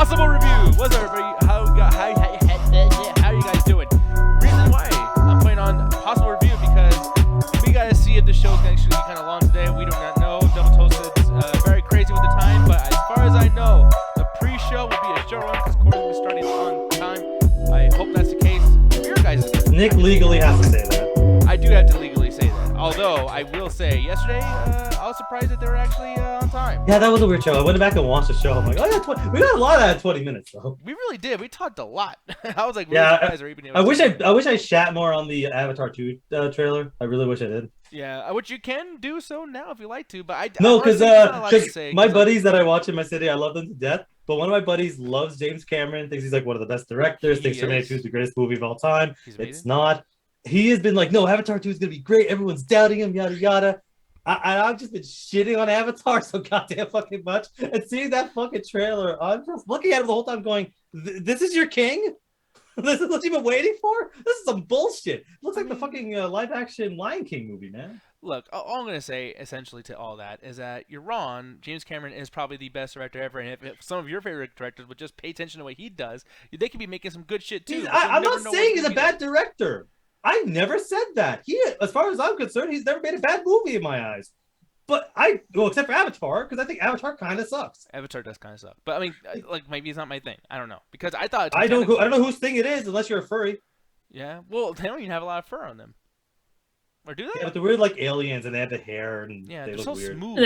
Possible review. What's up, everybody? How are you guys doing? Reason why I'm putting on possible review because we gotta see if the show's gonna actually be kind of long today. We do not know. Double Toasted's very crazy with the time, but as far as I know, the pre-show will be a short one because Corey will be starting on time. I hope that's the case. For your guys, Nick legally has to say that. I do have to legally say that. Although I will say, yesterday I was surprised that they were actually on time. Yeah, that was a weird show. I went back and watched the show. I'm like, oh yeah, we got a lot out of 20 minutes though. We really did. We talked a lot. I was like, really yeah, surprised. Even I wish I shat more on the Avatar 2 trailer. I really wish I did. Yeah, which you can do so now if you like to, but no, because my buddies that I watch in my city, I love them to death. But one of my buddies loves James Cameron, thinks he's like one of the best directors, thinks Terminator 2 is the greatest movie of all time. It's not. He has been like, no, Avatar 2 is gonna be great. Everyone's doubting him, yada yada. I've just been shitting on Avatar so goddamn fucking much, and seeing that fucking trailer, I'm just looking at him the whole time, going, "This is your king? This is what you've been waiting for? This is some bullshit. It looks like the fucking live action Lion King movie, man." Look, all I'm gonna say essentially to all that is that you're wrong. James Cameron is probably the best director ever, and if some of your favorite directors would just pay attention to what he does, they could be making some good shit too. I'm not saying he's a bad director. I never said that. As far as I'm concerned, he's never made a bad movie in my eyes. But except for Avatar, because I think Avatar kind of sucks. Avatar does kind of suck. But I mean, like maybe it's not my thing. I don't know because I thought I don't know whose thing it is unless you're a furry. Yeah, well, they don't even have a lot of fur on them. Or do they? Yeah, but they're weird like aliens, and they have the hair, and yeah, they they're look so weird. smooth.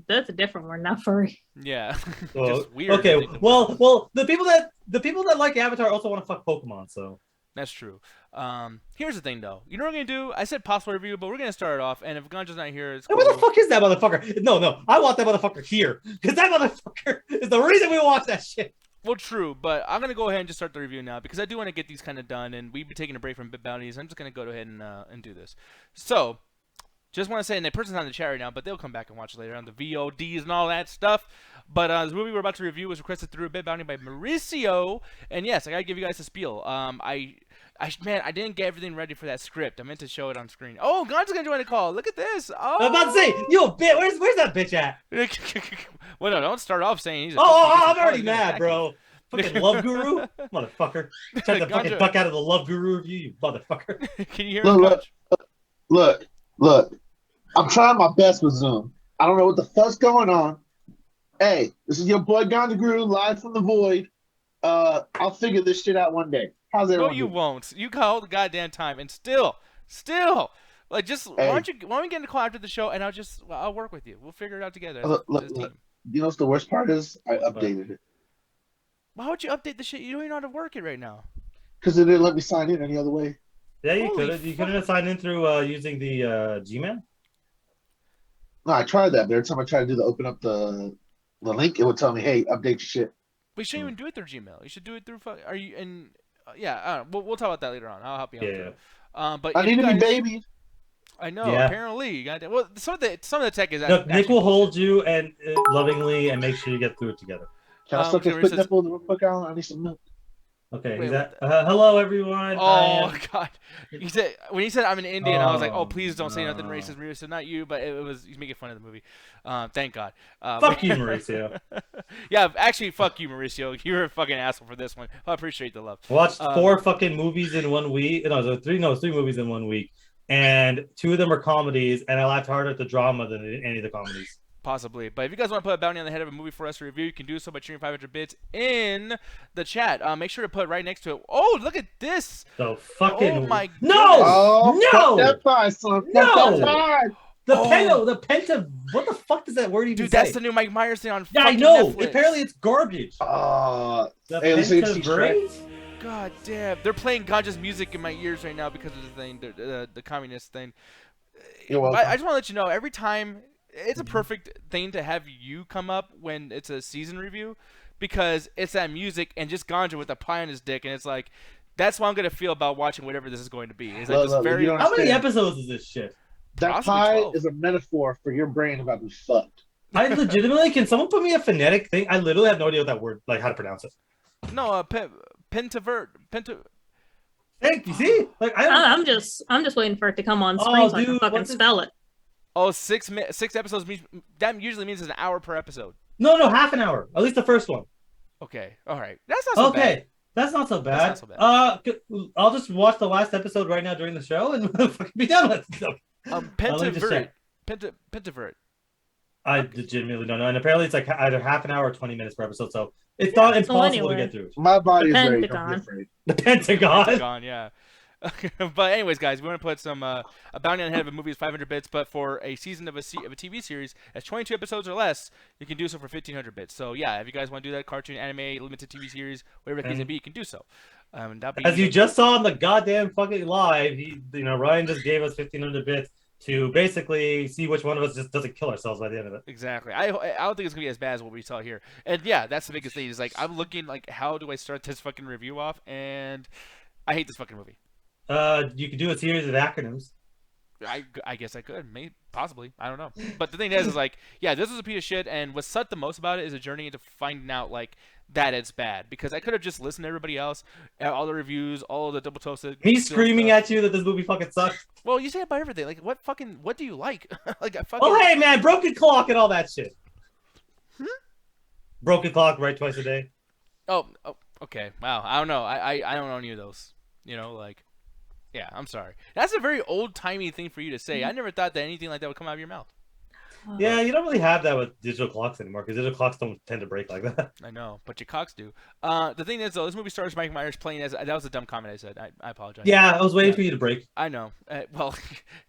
That's a different word, not furry. Yeah, just weird. Okay, well, the people that like Avatar also want to fuck Pokemon, so. That's true. Here's the thing, though. You know what we're gonna do? I said possible review, but we're gonna start it off. And if Ganja's not here, it's cool. Where the fuck is that motherfucker? No, I want that motherfucker here because that motherfucker is the reason we watch that shit. Well, true, but I'm gonna go ahead and just start the review now because I do want to get these kind of done, and we've been taking a break from Bit Bounties. I'm just gonna go ahead and do this. So, just want to say, and the person's not in the chat right now, but they'll come back and watch it later on the VODs and all that stuff. But the movie we're about to review was requested through a Bit Bounty by Mauricio, and yes, I gotta give you guys a spiel. Man, I didn't get everything ready for that script. I meant to show it on screen. Oh, Gon's gonna join the call. Look at this. Oh, I'm about to say, yo, bitch, where's that bitch at? Well, no, don't start off saying he's. I'm already mad, bro. Fucking Love Guru, motherfucker. Trying to fucking fuck out of the Love Guru review, you motherfucker. Can you hear me? Look. I'm trying my best with Zoom. I don't know what the fuck's going on. Hey, this is your boy Ganja Guru, live from the void. I'll figure this shit out one day. How's everyone? No, you won't. You got all the goddamn time, and still, like, just why don't we get in the call after the show, and I'll work with you. We'll figure it out together. Look, you know what the worst part is? I updated it. Why would you update the shit? You don't even know how to work it right now. Because it didn't let me sign in any other way. Yeah, you could have. You couldn't have signed in through using the Gmail. No, I tried that. But every time I tried to open up the link, it would tell me, "Hey, update your shit." But you shouldn't even do it through Gmail. You should do it through. Are you and yeah? I don't know. We'll talk about that later on. I'll help you out. Yeah. But I need to be babied. I know. Yeah. Apparently, well, some of the tech is. No, Nick will hold you and lovingly and make sure you get through it together. Can I suck his quick nipple real quick, Alan? I need some milk. Okay, hello everyone. Oh God, when he said I'm an Indian, I was like, oh please don't say nothing racist, Mauricio. Not you, but he's making fun of the movie. Thank God. Fuck you, Mauricio. Yeah, actually, fuck you, Mauricio. You're a fucking asshole for this one. I appreciate the love. Watched 4 fucking movies in 1 week. No, 3 movies in 1 week, and 2 of them are comedies, and I laughed harder at the drama than any of the comedies. Possibly. But if you guys want to put a bounty on the head of a movie for us to review, you can do so by cheering 500 bits in the chat. Make sure to put right next to it. Oh, look at this. The fucking... Oh, my God. No! That fine, son. No! The penta... What the fuck does that word even say? Dude, that's the new Mike Myers thing on I know. Netflix. Apparently it's garbage. The penta... God damn. They're playing Ganja's music in my ears right now because of the thing, the communist thing. You're welcome. I just want to let you know, every time... It's a perfect thing to have you come up when it's a season review because it's that music and just Ganja with a pie on his dick, and it's like that's how I'm gonna feel about watching whatever this is going to be. It's like this very. How many episodes is this shit? That pie 12. Is a metaphor for your brain about to be fucked. I legitimately can someone put me a phonetic thing? I literally have no idea what that word, like how to pronounce it. No, pentavert. Thank you. See, like I'm just waiting for it to come on screen so I can fucking spell it. Oh, 6 episodes that usually means it's an hour per episode. No, half an hour. At least the first one. Okay. All right. That's not so bad. That's not so bad. That's not so bad. I'll just watch the last episode right now during the show and be done with it. Pentavert. I legitimately don't know. And apparently it's like either half an hour or 20 minutes per episode. So it's not impossible to get through. My body is ready. The Pentagon. Pentagon, yeah. But anyways, guys, we want to put some a bounty on the head of a movie is 500 bits, but for a season of a TV series that's 22 episodes or less, you can do so for 1,500 bits. So yeah, if you guys want to do that, cartoon, anime, limited TV series, whatever it can be, you can do so. As you just saw on the goddamn fucking live, Ryan just gave us 1,500 bits to basically see which one of us just doesn't kill ourselves by the end of it. Exactly. I don't think it's gonna be as bad as what we saw here. And yeah, that's the biggest thing. Is like I'm looking like how do I start this fucking review off? And I hate this fucking movie. You could do a series of acronyms. I guess I could, maybe, possibly. I don't know. But the thing is like, yeah, this is a piece of shit. And what sucked the most about it is a journey into finding out like that it's bad. Because I could have just listened to everybody else, all the reviews, all the double toasted. He's screaming at you that this movie fucking sucks. Well, you say it about everything. Like, what do you like? Like, I fucking. Oh, hey man, broken clock and all that shit. Broken clock, right twice a day. Oh, okay. Wow. I don't know. I don't know any of those. Like. Yeah, I'm sorry. That's a very old-timey thing for you to say. I never thought that anything like that would come out of your mouth. Yeah, you don't really have that with digital clocks anymore, because digital clocks don't tend to break like that. I know, but your cocks do. The thing is, though, this movie stars Mike Myers playing as... That was a dumb comment I said. I apologize. Yeah, I was waiting for you to break. I know. Well,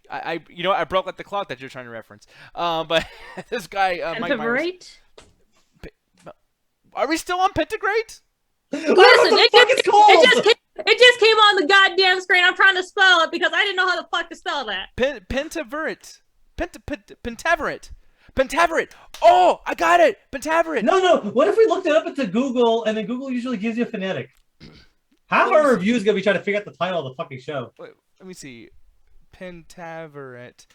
I broke like the clock that you're trying to reference. But this guy, Mike Myers... Are we still on Pentagrate? Listen, it just came on the goddamn screen. I'm trying to spell it because I didn't know how the fuck to spell that. Pentaveret. Pentaveret. Oh, I got it. Pentaveret. No. What if we looked it up into Google and then Google usually gives you a phonetic? How are reviews gonna be trying to figure out the title of the fucking show? Wait, let me see. Pentaveret.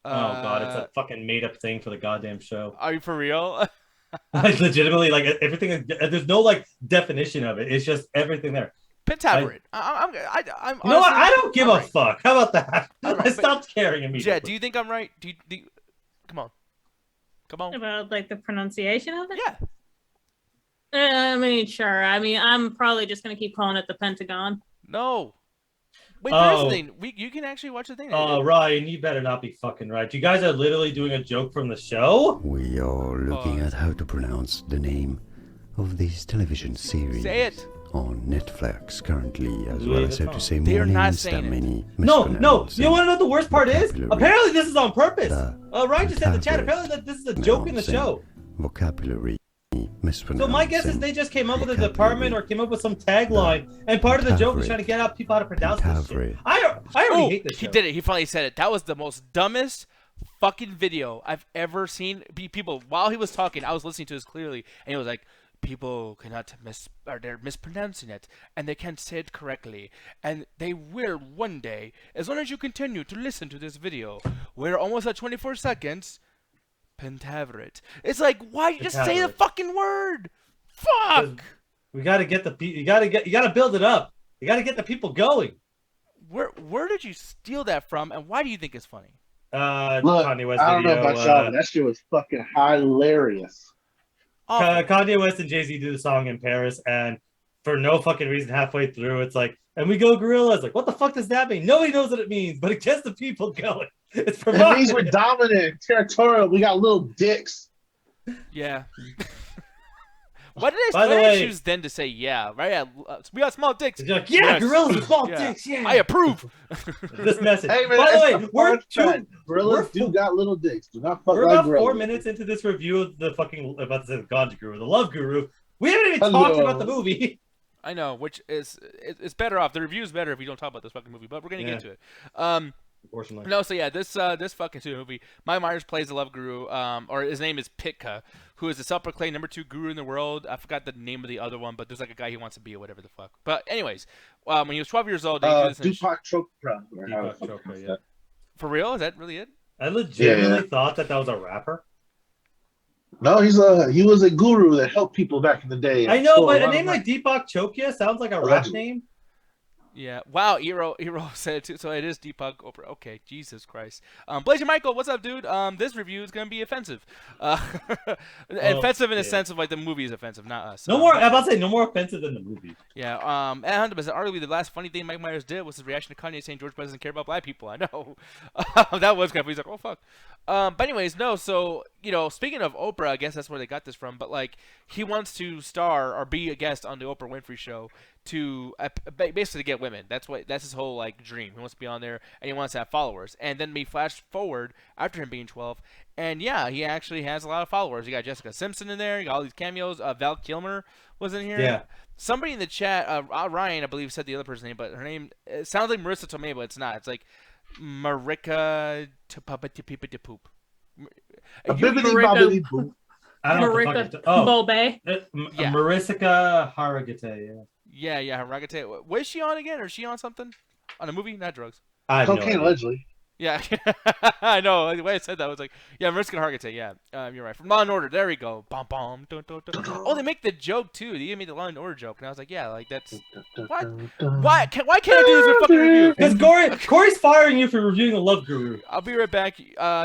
Oh god, it's a fucking made up thing for the goddamn show. Are you for real? Like legitimately, like everything is. There's no like definition of it. It's just everything there. Pentaveret. I'm you know what? I don't give a fuck. How about that? I stopped caring immediately. Jet, do you think I'm right? Do you... Come on. About like the pronunciation of it? Yeah. I mean, sure. I mean, I'm probably just gonna keep calling it the Pentagon. No. Wait, there's the thing. You can actually watch the thing. Oh, Ryan, you better not be fucking right. You guys are literally doing a joke from the show? We are looking at how to pronounce the name of this television series. Say it. On Netflix currently, as well as how to say They're more not names saying that many. No. You want to know what the worst part is? Apparently this is on purpose. Ryan just said in the chat. Apparently that this is a joke in the show. Vocabulary. So my guess is they just came up with a department or came up with some tagline, and part of the joke is trying to get out people how to pronounce this shit. I already hate this show. He did it. He finally said it. That was the most dumbest fucking video I've ever seen. People, while he was talking, I was listening to this clearly, and he was like, people cannot they're mispronouncing it, and they can't say it correctly, and they will one day, as long as you continue to listen to this video. We're almost at 24 seconds. Pentaveret. It's like, why you just say the fucking word? Fuck. We gotta get you gotta build it up. You gotta get the people going. Where did you steal that from, and why do you think it's funny? Look, Kanye West I don't video, know about y'all, but that shit was fucking hilarious. Kanye West and Jay-Z do the song in Paris, and for no fucking reason, halfway through, it's like, and we go gorillas. Like, what the fuck does that mean? Nobody knows what it means, but it gets the people going. It's provocative. It means we're dominant, territorial. We got little dicks. Yeah. Why did they choose then to say yeah? Right? We got small dicks. Like, yeah, gorillas with small dicks. Yeah, I approve. This message. Hey, man, by the way, gorillas do got little dicks. Do not fuck we're like about gorillas. 4 minutes into this review of the fucking God Guru, the Love Guru. We haven't even talked about the movie. I know, which is it's better off. The review's better if you don't talk about this fucking movie, but we're gonna get into it. Unfortunately. No, so yeah, this fucking movie. Mike Myers plays the Love Guru, or his name is Pitka, who is the self-proclaimed #2 guru in the world. I forgot the name of the other one, but there's like a guy he wants to be or whatever the fuck. But anyways, when he was 12 years old, Deepak Chopra. Yeah. For real? Is that really it? I legitimately thought that was a rapper. No, he was a guru that helped people back in the day. I know, but a name like Deepak Chopra sounds like a rap name. Yeah. Wow. Hero said it too. So it is Deepak Oprah. Okay. Jesus Christ. Blazer Michael, what's up, dude? This review is gonna be offensive. Offensive in the sense of like the movie is offensive, not us. No more. I'm about to say no more offensive than the movie. Yeah. And 100%. Arguably, the last funny thing Mike Myers did was his reaction to Kanye saying George Bush doesn't care about black people. I know. That was kind of. He's like, oh fuck. But anyways, no. So speaking of Oprah, I guess that's where they got this from. But like, he wants to star or be a guest on the Oprah Winfrey Show to basically get women. That's his whole like dream. He wants to be on there and he wants to have followers. And then we flash forward after him being 12, and yeah, he actually has a lot of followers. You got Jessica Simpson in there. You got all these cameos. Val Kilmer was in here. Yeah. Somebody in the chat, Ryan, I believe, said the other person's name, but her name it sounds like Marissa Tomei, but it's not. It's like Marika Poop. Marika Bobe. Yeah. Marissa Hargitay. Yeah, Haragate. Was she on again, or is she on something? On a movie? Not drugs. Cocaine allegedly. Yeah, I know. The way I said that was like, yeah, Mariska Hargitay. Yeah, you're right. From Law and Order. There we go. Bom bom. Dun, dun, dun. Oh, they make the joke too. They even made the Law and Order joke, and I was like, yeah, like that's what? Why can't I do this in fucking review? Because Corey's firing you for reviewing The Love Guru. I'll be right back.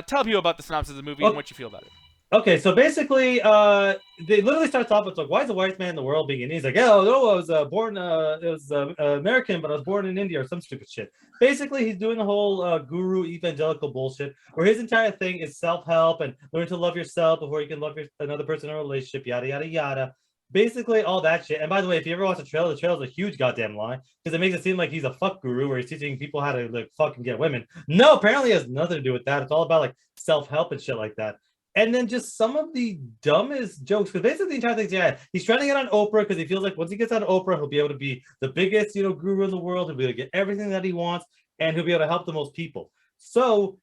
Tell people about the synopsis of the movie and what you feel about it. Okay, so basically, they literally starts off with like, "Why is the whitest man in the world being Indian?" He's like, "Oh no, I was born, it was American, but I was born in India or some stupid shit." Basically, he's doing the whole guru evangelical bullshit, where his entire thing is self-help and learn to love yourself before you can love another person in a relationship, yada yada yada. Basically, all that shit. And by the way, if you ever watch the trailer is a huge goddamn lie because it makes it seem like he's a fuck guru where he's teaching people how to like fucking get women. No, apparently, it has nothing to do with that. It's all about like self-help and shit like that. And then just some of the dumbest jokes, because basically the entire thing, yeah, he's trying to get on Oprah because he feels like once he gets on Oprah, he'll be able to be the biggest, guru in the world. He'll be able to get everything that he wants, and he'll be able to help the most people. So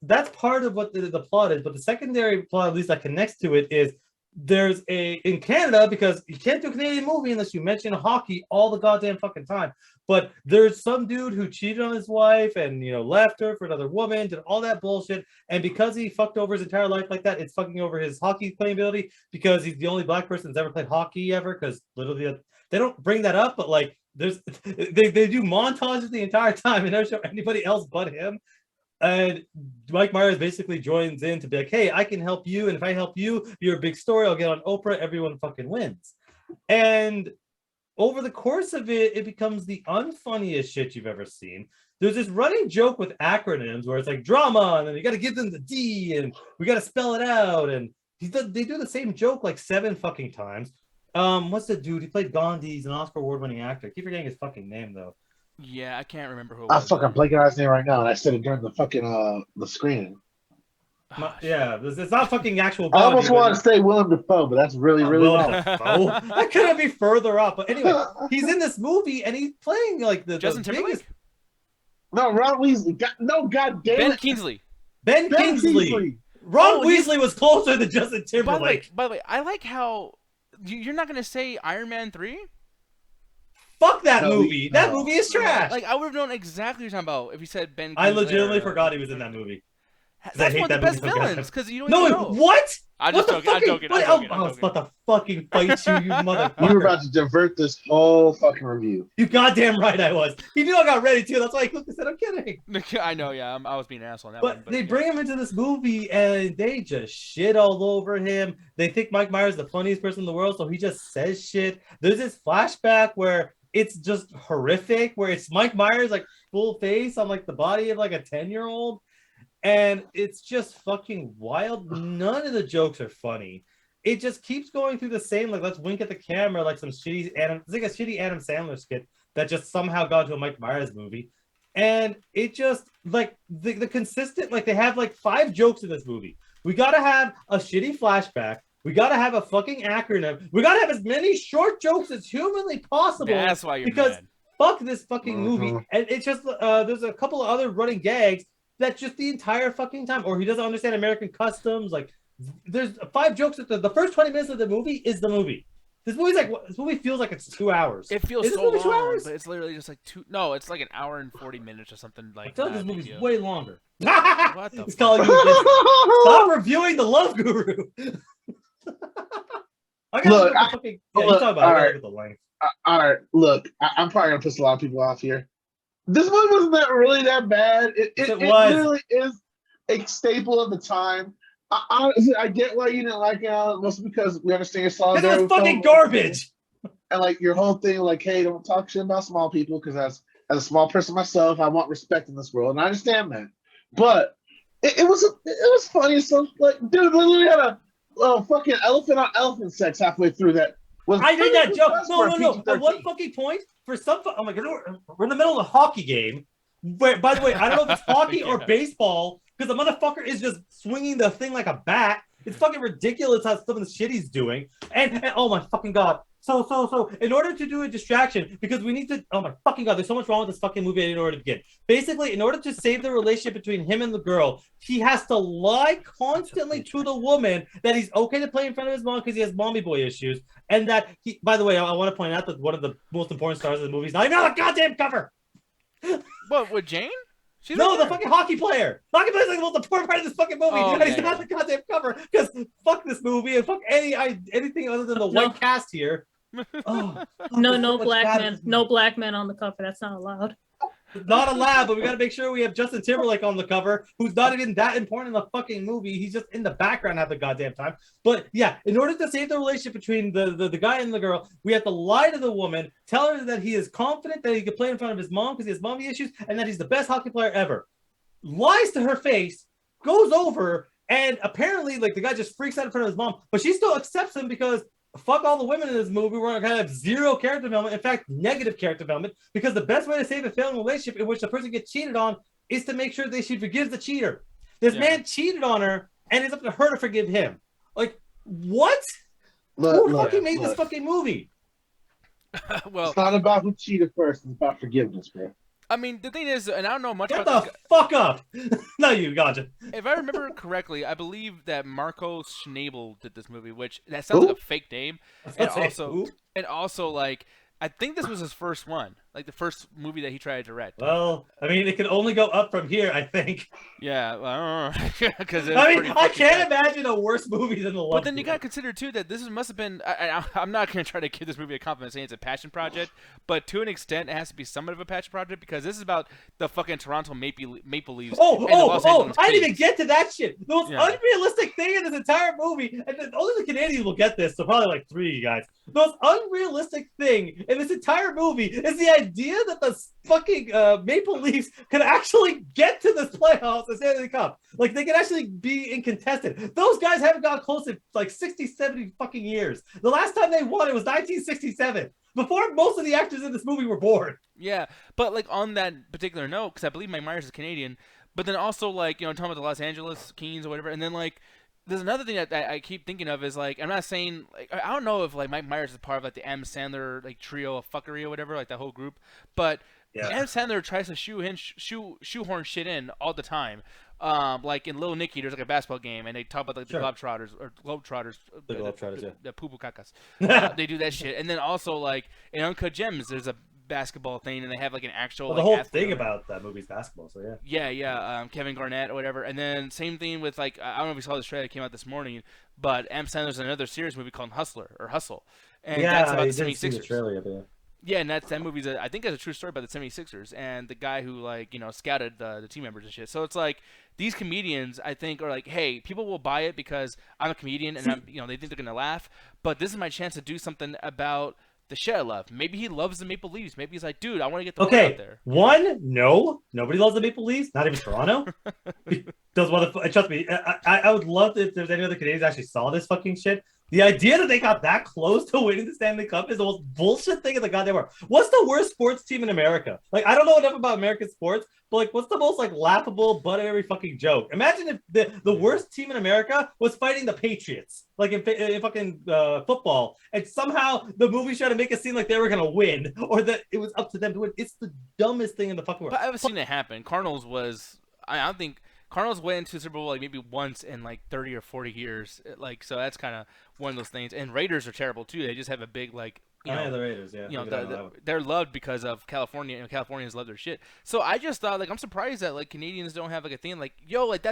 that's part of what the plot is. But the secondary plot, at least that connects to it, is there's in Canada, because you can't do a Canadian movie unless you mention hockey all the goddamn fucking time. But there's some dude who cheated on his wife and left her for another woman, did all that bullshit, and because he fucked over his entire life like that, it's fucking over his hockey playing ability because he's the only black person that's ever played hockey ever. Because literally, they don't bring that up, but like they do montages the entire time and never show anybody else but him. And Mike Myers basically joins in to be like, "Hey, I can help you, and if I help you, you're a big story. I'll get on Oprah. Everyone fucking wins." And over the course of it, it becomes the unfunniest shit you've ever seen. There's this running joke with acronyms where it's like drama, and then you got to give them the D, and we got to spell it out. And they do the same joke like 7 fucking times. What's the dude? He played Gandhi. He's an Oscar award-winning actor. I keep forgetting his fucking name though. Yeah, I can't remember who it I'm was. fucking blanking on his name right now, and I said it during the fucking the screening. Yeah, it's not fucking actual. I almost want to say Willem Dafoe, but that's really off. That couldn't be further up. But anyway, he's in this movie and he's playing like the Justin Timberlake. biggest... No, Ron Weasley. Goddamn. Ben Kingsley. Ben Kingsley. Ron Weasley was closer than Justin Timberlake. By the way, I like how you're not gonna say Iron Man 3. Fuck that movie. No. That movie is trash. Like I would have known exactly what you're talking about if you said Ben. I legitimately forgot he was in that movie. That's one of the best villains because you don't know. What? I'm joking. I was about to fucking fight you, you motherfucker. You were about to divert this whole fucking review. You goddamn right I was. He knew I got ready too. That's why he looked and said, "I'm kidding." I know, yeah. I was being an asshole on that one. But they bring him into this movie and they just shit all over him. They think Mike Myers is the funniest person in the world, so he just says shit. There's this flashback where it's just horrific, where it's Mike Myers like full face on like the body of like a 10-year-old. And it's just fucking wild. None of the jokes are funny. It just keeps going through the same, like, let's wink at the camera, like some shitty it's like a shitty Adam Sandler skit that just somehow got into a Mike Myers movie. And it just, like, the consistent, like, they have, like, 5 jokes in this movie. We gotta have a shitty flashback. We gotta have a fucking acronym. We gotta have as many short jokes as humanly possible. That's why you're mad. Fuck this fucking movie. And it's just, there's a couple of other running gags that's just the entire fucking time. Or he doesn't understand American customs. Like, there's 5 jokes. The first 20 minutes of the movie is the movie. This movie feels like it's 2 hours. It feels so long, 2 hours? But it's literally just like 2. No, it's like an hour and 40 minutes or something like that. I feel like this movie's way longer. What the? He's calling you. Stop reviewing The Love Guru. I gotta look at the length. All right, look, I'm probably gonna piss a lot of people off here. This movie wasn't really that bad. It literally is a staple of the time. Honestly, I get why you didn't like it, mostly because we understand your solidarity. It was fucking garbage. And like your whole thing, like, hey, don't talk shit about small people, because as a small person myself, I want respect in this world, and I understand that. But it was funny. So like, dude, literally had a fucking elephant on elephant sex halfway through that. I made that joke. No. At one fucking point, for some, I'm like, we're in the middle of a hockey game. Where, by the way, I don't know if it's hockey or baseball, because the motherfucker is just swinging the thing like a bat. It's fucking ridiculous how some of the shit he's doing. And oh my fucking god. So, in order to do a distraction, because we need to, oh my fucking god, there's so much wrong with this fucking movie I didn't know where to begin. Basically, in order to save the relationship between him and the girl, he has to lie constantly to the woman that he's okay to play in front of his mom because he has mommy boy issues. And that he, by the way, I want to point out that one of the most important stars of the movie is not even on the goddamn cover. What, with Jane? She's no, the fucking hockey player. Hockey player's like the most important part of this fucking movie. And he's not the goddamn cover because fuck this movie and fuck anything other than the white cast here. No black men. No black men on the cover. That's not allowed. Not allowed, but we got to make sure we have Justin Timberlake on the cover, who's not even that important in the fucking movie. He's just in the background half the goddamn time. But yeah, in order to save the relationship between the guy and the girl, we have to lie to the woman, tell her that he is confident that he can play in front of his mom because he has mommy issues, and that he's the best hockey player ever. Lies to her face, goes over, and apparently, like, the guy just freaks out in front of his mom, but she still accepts him because fuck all the women in this movie. We're going to have zero character development. In fact, negative character development. Because the best way to save a failing relationship in which the person gets cheated on is to make sure that she forgives the cheater. This man cheated on her, and it's up to her to forgive him. Like, what? Who fucking made this fucking movie? Well, it's not about who cheated first. It's about forgiveness, bro. I mean, the thing is, and I don't know much about this. Shut the fuck up! No, you gotcha. If I remember correctly, I believe that Marco Schnabel did this movie, which that sounds like a fake name, and also like I think this was his first one, like the first movie that he tried to direct. Well, I mean, it can only go up from here, I think. Yeah, well, I don't know, because I can't imagine a worse movie than the Love. But then you got to consider too that this must have been. I'm not going to try to give this movie a compliment saying it's a passion project, but to an extent, it has to be somewhat of a passion project because this is about the fucking Toronto Maple Leafs. I didn't even get to that shit. The most unrealistic thing in this entire movie, and only the Canadians will get this, so probably like 3 of you guys. The most unrealistic thing in this entire movie is the idea that the fucking Maple Leafs could actually get to this playoffs and Stanley Cup. Like, they could actually be in contested. Those guys haven't got close in like 60, 70 fucking years. The last time they won, it was 1967. Before most of the actors in this movie were born. Yeah, but like on that particular note, because I believe Mike Myers is Canadian, but then also like, you know, talking about the Los Angeles Kings or whatever, and then like there's another thing that I keep thinking of is like I'm not saying like I don't know if like Mike Myers is part of like the M. Sandler like trio of fuckery or whatever, like that whole group, but M. Sandler tries to shoehorn shit in all the time. Like in Little Nicky, there's like a basketball game, and they talk about like the Globetrotters, the Poo Poo Cacas. They do that shit, and then also like in Uncut Gems, there's a basketball thing, and they have like an actual. Well, the whole thing about that movie is basketball, so yeah. Yeah. Kevin Garnett or whatever, and then same thing with like I don't know if you saw this trailer that came out this morning, but Adam Sandler's in another series movie called Hustle, and that's about the 76ers. Yeah, and that movie's I think it's a true story about the 76ers and the guy who like, you know, scouted the team members and shit. So it's like these comedians I think are like, hey, people will buy it because I'm a comedian and I'm, you know, they think they're gonna laugh. But this is my chance to do something about the shit I love. Maybe he loves the Maple Leafs. Maybe he's like, dude, I want to get the word out there. Nobody loves the Maple Leafs, not even Toronto. Trust me, I would love if there's any other Canadians actually saw this fucking shit. The idea that they got that close to winning the Stanley Cup is the most bullshit thing in the goddamn world. What's the worst sports team in America? Like, I don't know enough about American sports, but like, what's the most like laughable butt of every fucking joke? Imagine if the worst team in America was fighting the Patriots, like in fucking football, and somehow the movie tried to make it seem like they were gonna win or that it was up to them to win. It's the dumbest thing in the fucking world. But I've seen it happen. Cardinals was, I don't think. Cardinals went into Super Bowl like maybe once in like 30 or 40 years, like, so that's kind of one of those things. And Raiders are terrible too. They just have a big like You know, the Raiders, yeah. You know, they're loved because of California. You know, Californians love their shit. So I just thought, like, I'm surprised that like Canadians don't have like a thing like, yo, like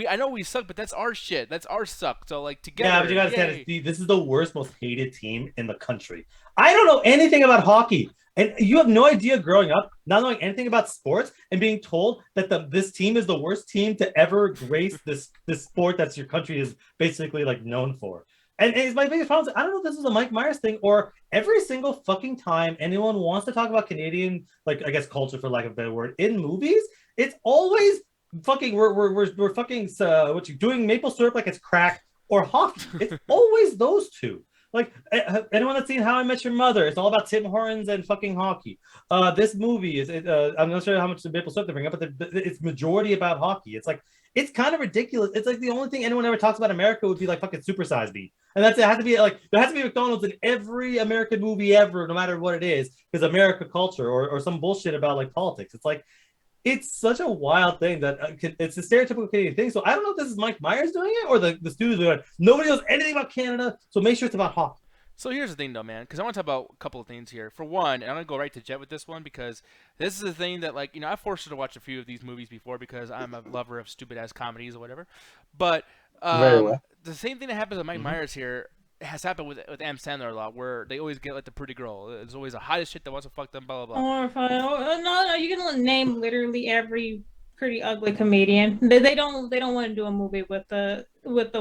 I know we suck, but that's our shit. That's our suck. So like together. Yeah, but you gotta understand, this is the worst, most hated team in the country. I don't know anything about hockey, and you have no idea growing up, not knowing anything about sports, and being told that this team is the worst team to ever grace this sport that's your country is basically like known for. And it's my biggest problem. I don't know if this is a Mike Myers thing or every single fucking time anyone wants to talk about Canadian, like, I guess, culture, for lack of a better word, in movies, it's always fucking, we're fucking, what you doing maple syrup like it's crack or hockey. It's always those two. Like, anyone that's seen How I Met Your Mother, it's all about Tim Hortons and fucking hockey. This movie is, I'm not sure how much the maple syrup they bring up, but it's majority about hockey. It's like, it's kind of ridiculous. It's like the only thing anyone ever talks about America would be like fucking Super Size Me. And it has to be like, there has to be McDonald's in every American movie ever, no matter what it is, because America culture or some bullshit about like politics. It's like, it's such a wild thing that it's a stereotypical Canadian thing. So I don't know if this is Mike Myers doing it or the studios doing it. Nobody knows anything about Canada, so make sure it's about hockey. So here's the thing, though, man, because I want to talk about a couple of things here. For one, and I'm going to go right to Jet with this one because this is the thing that, like, you know, I forced her to watch a few of these movies before because I'm a lover of stupid-ass comedies or whatever. But the same thing that happens with Mike Myers here has happened with Adam Sandler a lot, where they always get, like, the pretty girl. There's always a hottest shit that wants to fuck them, blah, blah, blah. No, you can name literally every pretty ugly comedian. They don't want to do a movie with the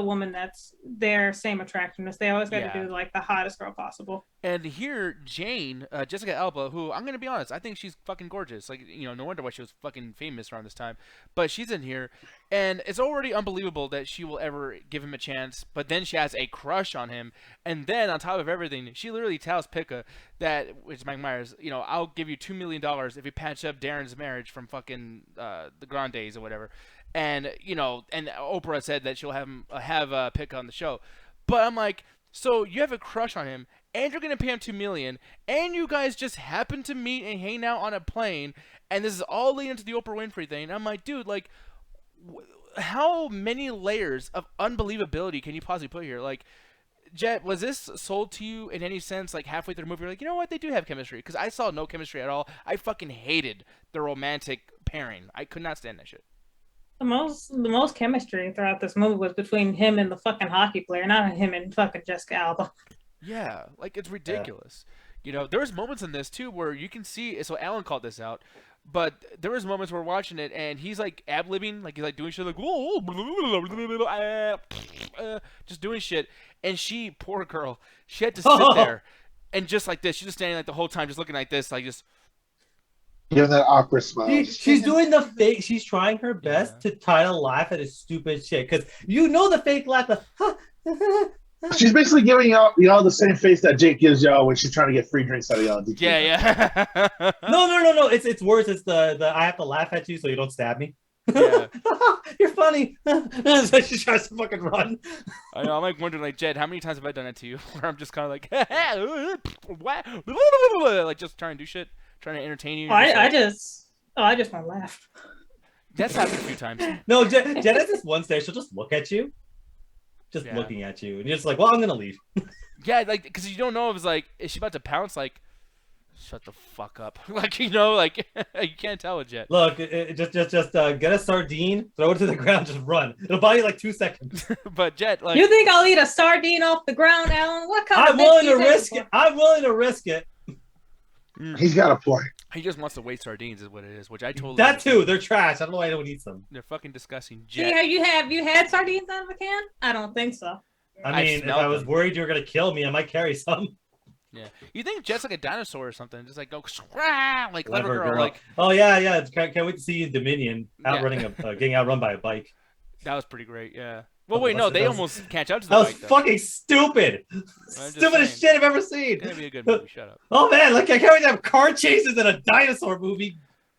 woman that's their same attractiveness. They always got to do like the hottest girl possible. And here, Jane, Jessica Alba, who I'm gonna be honest, I think she's fucking gorgeous. Like, you know, no wonder why she was fucking famous around this time. But she's in here, and it's already unbelievable that she will ever give him a chance. But then she has a crush on him, and then on top of everything, she literally tells Pika that, which is Mike Myers, you know, I'll give you $2 million if you patch up Darren's marriage from fucking the Grandes or whatever. And, you know, and Oprah said that she'll have Pika on the show. But I'm like, so you have a crush on him, and you're going to pay him $2 million, and you guys just happen to meet and hang out on a plane, and this is all leading to the Oprah Winfrey thing. And I'm like, dude, like, how many layers of unbelievability can you possibly put here? Like, Jet, was this sold to you in any sense, like halfway through the movie? You're like, you know what, they do have chemistry. Because I saw no chemistry at all. I fucking hated the romantic pairing. I could not stand that shit. The most chemistry throughout this movie was between him and the fucking hockey player, not him and fucking Jessica Alba. Yeah, like, it's ridiculous. You know, there was moments in this too where you can see. So Alan called this out, but there was moments where we're watching it and he's like ab-libbing, like he's like doing shit like just doing shit, and she, poor girl, she had to sit there and just like this. She's just standing like the whole time, just looking like this, like just. Giving that awkward smile. She's doing the fake. She's trying her best to try to laugh at his stupid shit because you know the fake laugh. She's basically giving y'all the same face that Jake gives y'all when she's trying to get free drinks out of y'all. Yeah. No. It's worse. It's the I have to laugh at you so you don't stab me. Yeah. You're funny. So she tries to fucking run. I know. I'm like wondering, like, Jed, how many times have I done it to you? Where I'm just kind of like, like just trying to do shit. Trying to entertain you. I just want to laugh. That's happened a few times. No, Jen has this one stage. She'll just look at you, looking at you, and you're just like, "Well, I'm gonna leave." Yeah, like because you don't know if it's like, is she about to pounce? Like, shut the fuck up. Like, you know, like you can't tell it yet. Look, just get a sardine, throw it to the ground, just run. It'll buy you like 2 seconds. But Jet, like, you think I'll eat a sardine off the ground, Alan? What kind I'm willing to risk it. I'm willing to risk it. He's got a point. He just wants to waste sardines, is what it is. Which I totally. That too, they're trash. I don't know why anyone eats them. They're fucking disgusting. Jet. Yeah, you had sardines out of a can? I don't think so. I mean, if I was worried you were gonna kill me, I might carry some. Yeah, you think Jet's like a dinosaur or something? Just like go, like clever girl. Like, oh yeah. Can't wait to see you in Dominion getting outrun by a bike. That was pretty great. Yeah. Well, wait, no, they almost catch up to the bike. That was fucking stupid. Stupidest shit I've ever seen. It's gonna be a good movie. Shut up. Oh man, like I can't wait to have car chases in a dinosaur movie.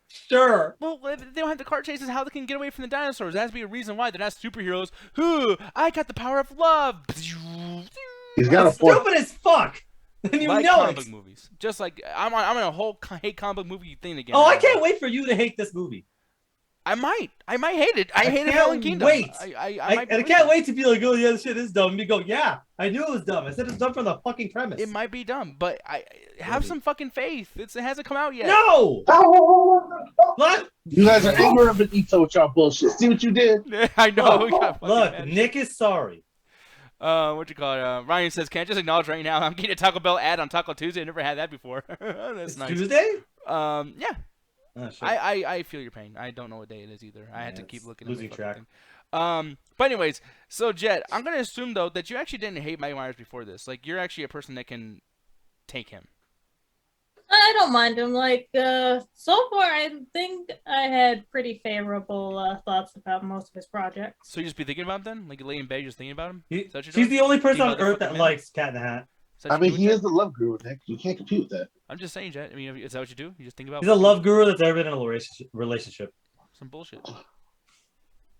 Sure. Well, if they don't have the car chases, how they can get away from the dinosaurs? There has to be a reason why they're not superheroes. I got the power of love. He's got a point. Stupid as fuck. And you like know comic it. book movies. Just like I'm on a whole hate comic book movie thing again. Oh, I can't wait for you to hate this movie. I might hate it. I hated can't Fallen Kingdom. wait. I can't wait to be like, oh yeah, this shit is dumb. And you go, yeah, I knew it was dumb. I said it's dumb from the fucking premise. It might be dumb, but I have some fucking faith. It hasn't come out yet. No. Look, You guys are ignorant of Benito with y'all bullshit. See what you did? I know. Look, Nick is sorry. What you call it? Ryan says, "Can I just acknowledge right now? I'm getting a Taco Bell ad on Taco Tuesday. I never had that before. That's It's nice. Tuesday? Yeah. Oh, shit. I feel your pain. I don't know what day it is either. I had to keep looking. Losing track. But anyways, so Jet, I'm gonna assume though that you actually didn't hate Mike Myers before this. Like you're actually a person that can take him. I don't mind him. Like, so far, I think I had pretty favorable thoughts about most of his projects. So you just be thinking about them, like you lay in bed just thinking about him. She's the only person on Earth that likes Cat in the Hat. I mean, he is the love guru, Nick. You can't compete with that. I'm just saying, Jet. I mean, is that what you do? You just think about. He's a love guru that's ever been in a relationship. Some bullshit.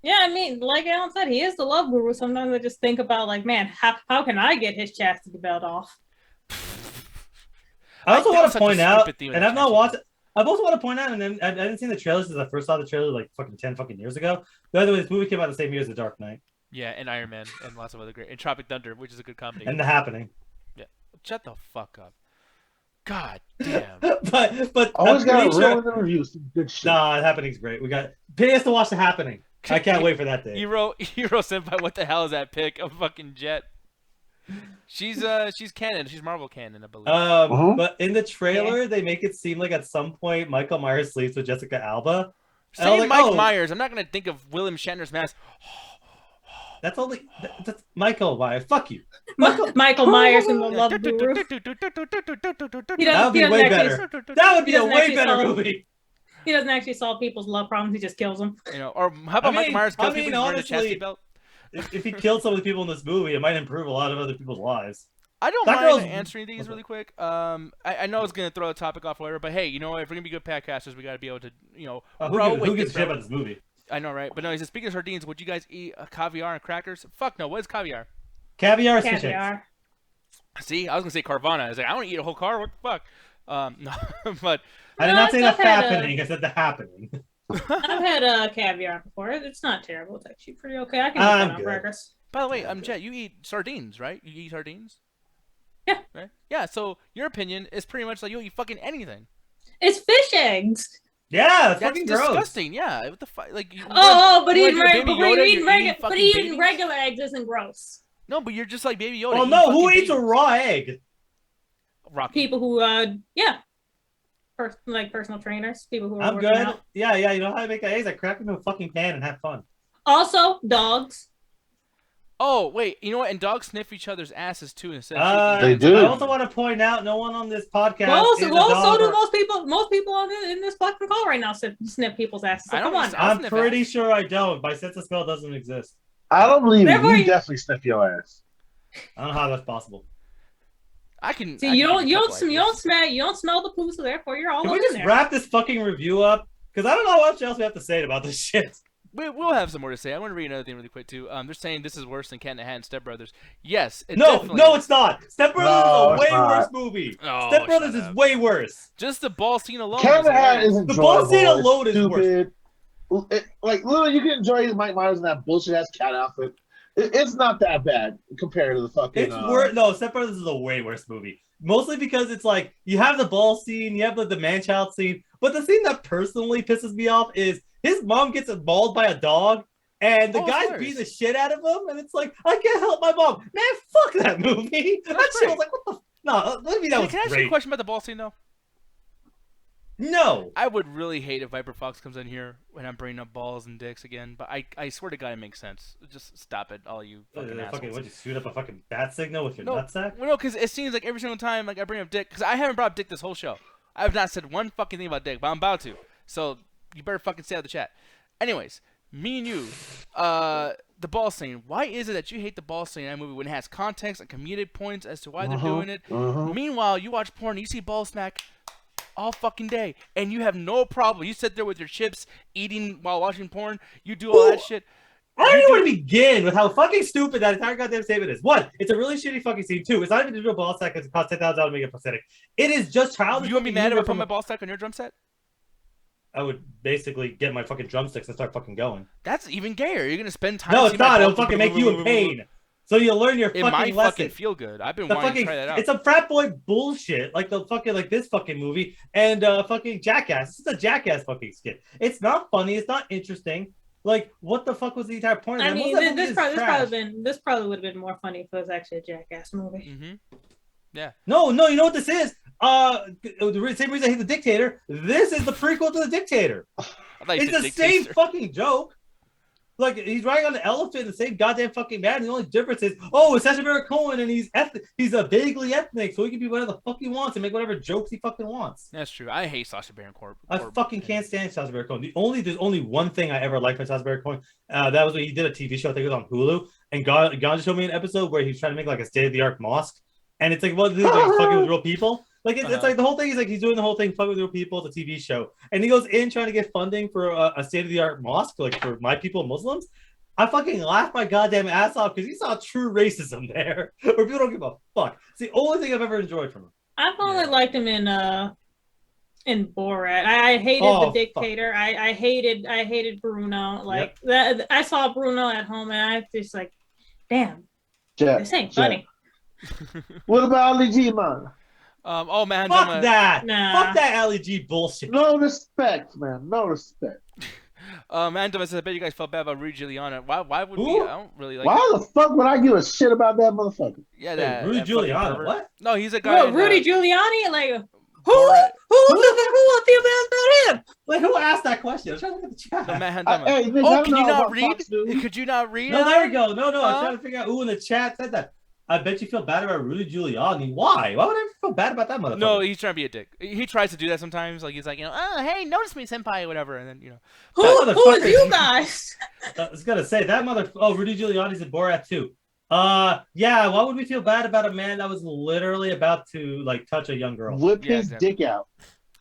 Yeah, I mean, like Alan said, he is the love guru. Sometimes I just think about, like, man, how can I get his chastity belt off? I also want to point out, and I've not watched it. I also want to point out, and then I didn't see the trailer since I first saw the trailer like fucking 10 fucking years ago. By the way, this movie came out the same year as The Dark Knight. Yeah, and Iron Man, and lots of other great, and Tropic Thunder, which is a good comedy. And The Happening. Yeah, shut the fuck up. God damn. but always got to sure... the reviews. Some good shit. Nah, The Happening's great. We got pay us to watch The Happening. I can't wait for that day. Hero Senpai, what the hell is that pic of fucking Jet? She's canon. She's Marvel canon, I believe. But in the trailer, they make it seem like at some point Michael Myers sleeps with Jessica Alba. Saying Mike Myers, I'm not gonna think of William Shatner's mask. That's Michael Myers. Fuck you, Michael Myers in the Love Guru. That would be way better. That would be a way better movie. He doesn't actually solve people's love problems. He just kills them. You know, or how about Michael Myers kills people wearing a chastity belt? If he killed some of the people in this movie, it might improve a lot of other people's lives. I don't mind answering these really quick. I know it's gonna throw a topic off later, but hey, you know what? If we're gonna be good podcasters, we gotta be able to, you know, who gives a shit about this movie? I know, right? But no, he says, speaking of sardines, would you guys eat caviar and crackers? Fuck no. What is caviar? Caviar is fish eggs. See, I was gonna say Carvana. I was like, I want to eat a whole car. What the fuck? No, but I did not say the happening. I said the happening. I've had caviar before. It's not terrible. It's actually pretty okay. I can eat that on burgers. By the way, Jet, you eat sardines, right? You eat sardines? Yeah. Right? Yeah, so your opinion is pretty much like you'll eat fucking anything. It's fish eggs. Yeah, that's fucking disgusting. Gross. Yeah, what the fuck? Like, but eating regular eggs isn't gross. No, but you're just like Baby Yoda. Oh no, who eats a raw egg? Rocky. People who, like personal trainers, people who are I'm working good. out. Yeah, you know how I make eggs? I crack them in a fucking pan and have fun. Also, dogs. Oh wait, you know what? And dogs sniff each other's asses too. Instead, they do. I also want to point out, no one on this podcast. So do most people. Most people in this fucking call right now sniff people's asses. So come on. I'm pretty sure I don't. My sense of smell doesn't exist. I don't believe it. You definitely sniff your ass. I don't know how that's possible. I can. See, you don't smell the poo, so therefore you're all. Can we just wrap this fucking review up? Because I don't know what else we have to say about this shit. We'll have some more to say. I want to read another thing really quick too. They're saying this is worse than Cat in the Hat and Step Brothers. Yes, no, it's not. Step Brothers is a way worse movie. Oh, Step Brothers is way worse. Just the ball scene alone. Cat in the Hat is enjoyable. The ball scene alone is worse. Like literally, you can enjoy Mike Myers in that bullshit ass cat outfit. It's not that bad compared to the fucking. It's worse. No, Step Brothers is a way worse movie. Mostly because it's like you have the ball scene, you have the man-child scene, but the scene that personally pisses me off is his mom gets mauled by a dog, and the guy's beating the shit out of him, and it's like, I can't help my mom. Man, fuck that movie. That shit was like, what the? No, let me know. Can I ask you a question about the ball scene though? No. I would really hate if Viper Fox comes in here when I'm bringing up balls and dicks again, but I swear to God it makes sense. Just stop it, all you fucking assholes. What, you shoot up a fucking bat signal with your nutsack? Well, no, because it seems like every single time like I bring up dick, because I haven't brought up dick this whole show. I have not said one fucking thing about dick, but I'm about to. So you better fucking stay out of the chat. Anyways, me and you, the ball scene. Why is it that you hate the ball scene in that movie when it has context and comedic points as to why they're doing it? Meanwhile, you watch porn and you see ball smack all fucking day, and you have no problem. You sit there with your chips, eating while watching porn. You do all that shit. I don't even want to begin with how fucking stupid that entire goddamn statement is. One, it's a really shitty fucking scene. Two, it's not even a digital ball sack because it costs $10,000 to make it prosthetic. It is just childish. You want me mad if I put my ball sack on your drum set? I would basically get my fucking drumsticks and start fucking going. That's even gayer. You're gonna spend time. No, it's not. It'll fucking make you in pain. So you learn your fucking lesson. It might fucking feel good. I've been wanting to try that out. It's a frat boy bullshit, like the fucking like this fucking movie and fucking Jackass. This is a Jackass fucking skit. It's not funny. It's not interesting. Like, what the fuck was the entire point of that? I mean, this probably would have been more funny if it was actually a Jackass movie. Mm-hmm. Yeah. No, you know what this is? The same reason I hate The Dictator. This is the prequel to The Dictator. It's the same fucking joke. Like, he's riding on the elephant, the same goddamn fucking man. The only difference is, it's Sacha Baron Cohen, and he's a vaguely ethnic, so he can be whatever the fuck he wants and make whatever jokes he fucking wants. That's true. I hate Sacha Baron Cohen. I fucking can't stand Sacha Baron Cohen. There's only one thing I ever liked from Sacha Baron Cohen. That was when he did a TV show. I think it was on Hulu, and God just showed me an episode where he's trying to make like a state-of-the-art mosque, and it's like, he's fucking with real people. Like, it's like the whole thing is like he's doing the whole thing fucking with real people. It's a TV show, and he goes in trying to get funding for a state-of-the-art mosque, like for my people, Muslims. I fucking laughed my goddamn ass off because he saw true racism there, where people don't give a fuck. It's the only thing I've ever enjoyed from him. I've only liked him in Borat. I hated The Dictator. I hated Bruno. Like that. I saw Bruno at home, and I just like, damn, this ain't funny. What about Ali G, man? Man, fuck that. Fuck that Ali G bullshit. No respect, man. No respect. Man, I bet you guys felt bad about Rudy Giuliani. Why would we? I don't really like. Why the fuck would I give a shit about that motherfucker? Yeah, that Rudy Giuliani. What? No, he's a guy. Rudy Giuliani, like who will feel bad about him? Like, who asked that question? I'm trying to look at the chat. Can you not read? Could you not read? No, there we go. No, I'm trying to figure out who in the chat said that. I bet you feel bad about Rudy Giuliani. Why? Why would I feel bad about that motherfucker? No, he's trying to be a dick. He tries to do that sometimes. Like, he's like, hey, notice me, senpai, or whatever. And then, who is you guys? I was going to say, that Rudy Giuliani's in Borat too. Yeah, why would we feel bad about a man that was literally about to, like, touch a young girl? Whip his dick out.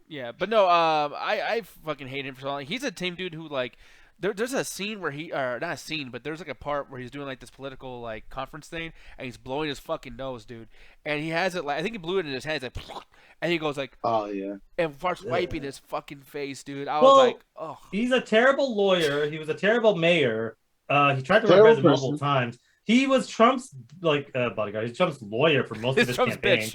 Yeah, but no, I fucking hate him for so long. He's a same dude who, like, there's a scene where not a scene, but there's like a part where he's doing like this political like conference thing, and he's blowing his fucking nose, dude. And he has it like I think he blew it in his hand, like, and he goes like, oh yeah, and starts wiping his fucking face, dude. I was like, oh. He's a terrible lawyer. He was a terrible mayor. He tried to run president multiple times. He was Trump's bodyguard. He's Trump's lawyer for most of his campaign.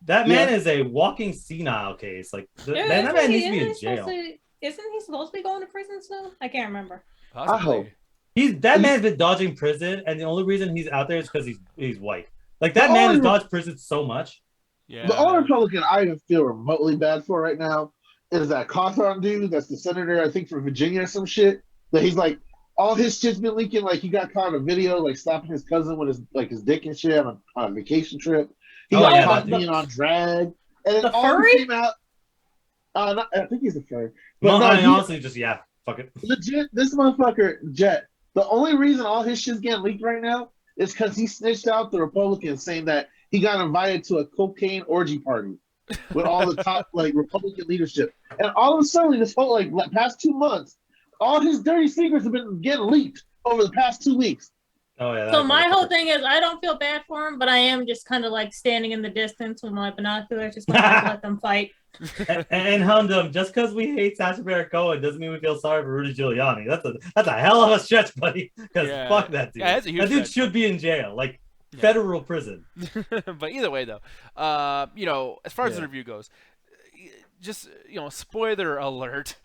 That man is a walking senile case. Like that man needs to be in jail. Isn't he supposed to be going to prison soon? I can't remember. Possibly. That man's been dodging prison, and the only reason he's out there is because he's white. Like that man has dodged prison so much. Yeah. The only Republican I even feel remotely bad for right now is that Cawthon dude. That's the senator, I think, from Virginia or some shit. That he's like, all his shit's been leaking. Like he got caught in a video, like slapping his cousin with his dick and shit on a vacation trip. He got caught being on drag, and then all came out. I think he's a furry. But honestly, fuck it. Legit, this motherfucker, Jet, the only reason all his shit's getting leaked right now is because he snitched out the Republicans saying that he got invited to a cocaine orgy party with all the top, like, Republican leadership. And all of a sudden, this whole, like, past 2 months, all his dirty secrets have been getting leaked over the past 2 weeks. Oh, yeah. So my whole thing is I don't feel bad for him, but I am just kind of like standing in the distance with my binoculars, just like let them fight. and Hundum, just because we hate Sacha Baron Cohen doesn't mean we feel sorry for Rudy Giuliani. That's a hell of a stretch, buddy. Because fuck that dude. Yeah, that dude should be in jail, like federal prison. But either way, though, as far as the review goes, just spoiler alert.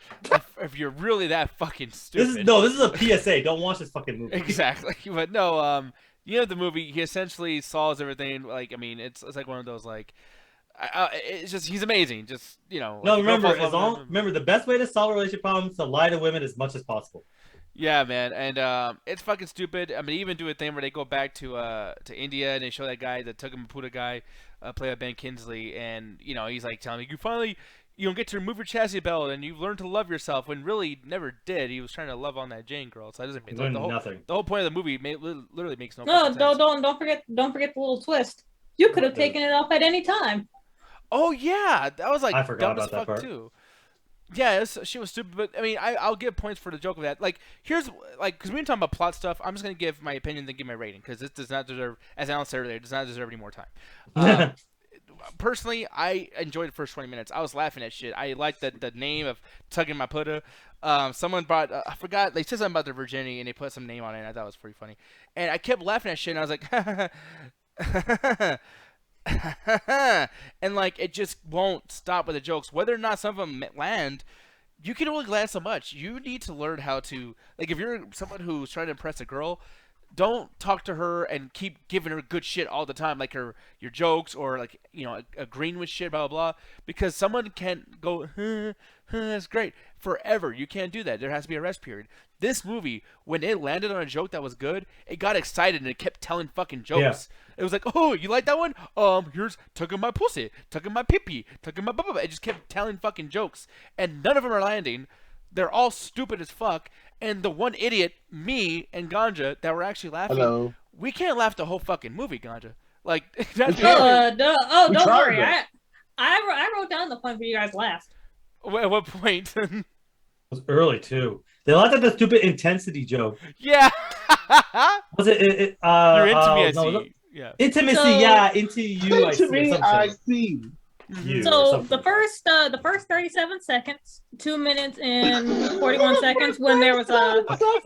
if you're really that fucking stupid, this is a PSA. Don't watch this fucking movie. Exactly, but no, the movie, he essentially solves everything. Like, I mean, it's like one of those like. It's just he's amazing. Just No, remember the best way to solve relationship problems is to lie to women as much as possible. Yeah, man, and it's fucking stupid. I mean, they even do a thing where they go back to India and they show that guy, the Tugamaputa guy, played by Ben Kingsley, and he's like telling me, you finally get to remove your chastity belt and you've learned to love yourself, when really he never did. He was trying to love on that Jane girl, so that doesn't mean nothing. The whole point of the movie literally makes no sense. No, don't forget the little twist. You could have taken it off at any time. Oh yeah, that was like I forgot dumb as about that fuck part. too. Yeah, she was stupid, but I mean, I'll give points for the joke of that. Like, here's because we've been talking about plot stuff. I'm just gonna give my opinion, then give my rating, because this does not deserve, as Alan said earlier, it does not deserve any more time. personally, I enjoyed the first 20 minutes. I was laughing at shit. I liked the name of tugging my putter. Someone brought, I forgot, they said something about their virginity, and they put some name on it, and I thought it was pretty funny. And I kept laughing at shit, and I was like, and like, it just won't stop with the jokes. Whether or not some of them land, you can only land so much. You need to learn how to, like, if you're someone who's trying to impress a girl, don't talk to her and keep giving her good shit all the time, like your jokes, or like, you know, agreeing with shit, blah blah blah. Because someone can't go, that's great, forever. You can't do that. There has to be a rest period. This movie, when it landed on a joke that was good, it got excited and it kept telling fucking jokes. Yeah. It was like, oh, you like that one? Here's tugging my pussy, tugging my pee-pee, tugging my blah. It just kept telling fucking jokes, and none of them are landing. They're all stupid as fuck. And the one idiot, me and Ganja, that were actually laughing. Hello. We can't laugh the whole fucking movie, Ganja. Like, that's don't worry. I wrote down the point where you guys laughed. At what point? It was early too. They laughed at the stupid intensity joke. Yeah. Was it? You're into me, I no, see. Yeah. Intimacy, So, yeah. Into you, I see. Me, I see. You, so the first 37 seconds, 2 minutes and 41 seconds, when there was a cock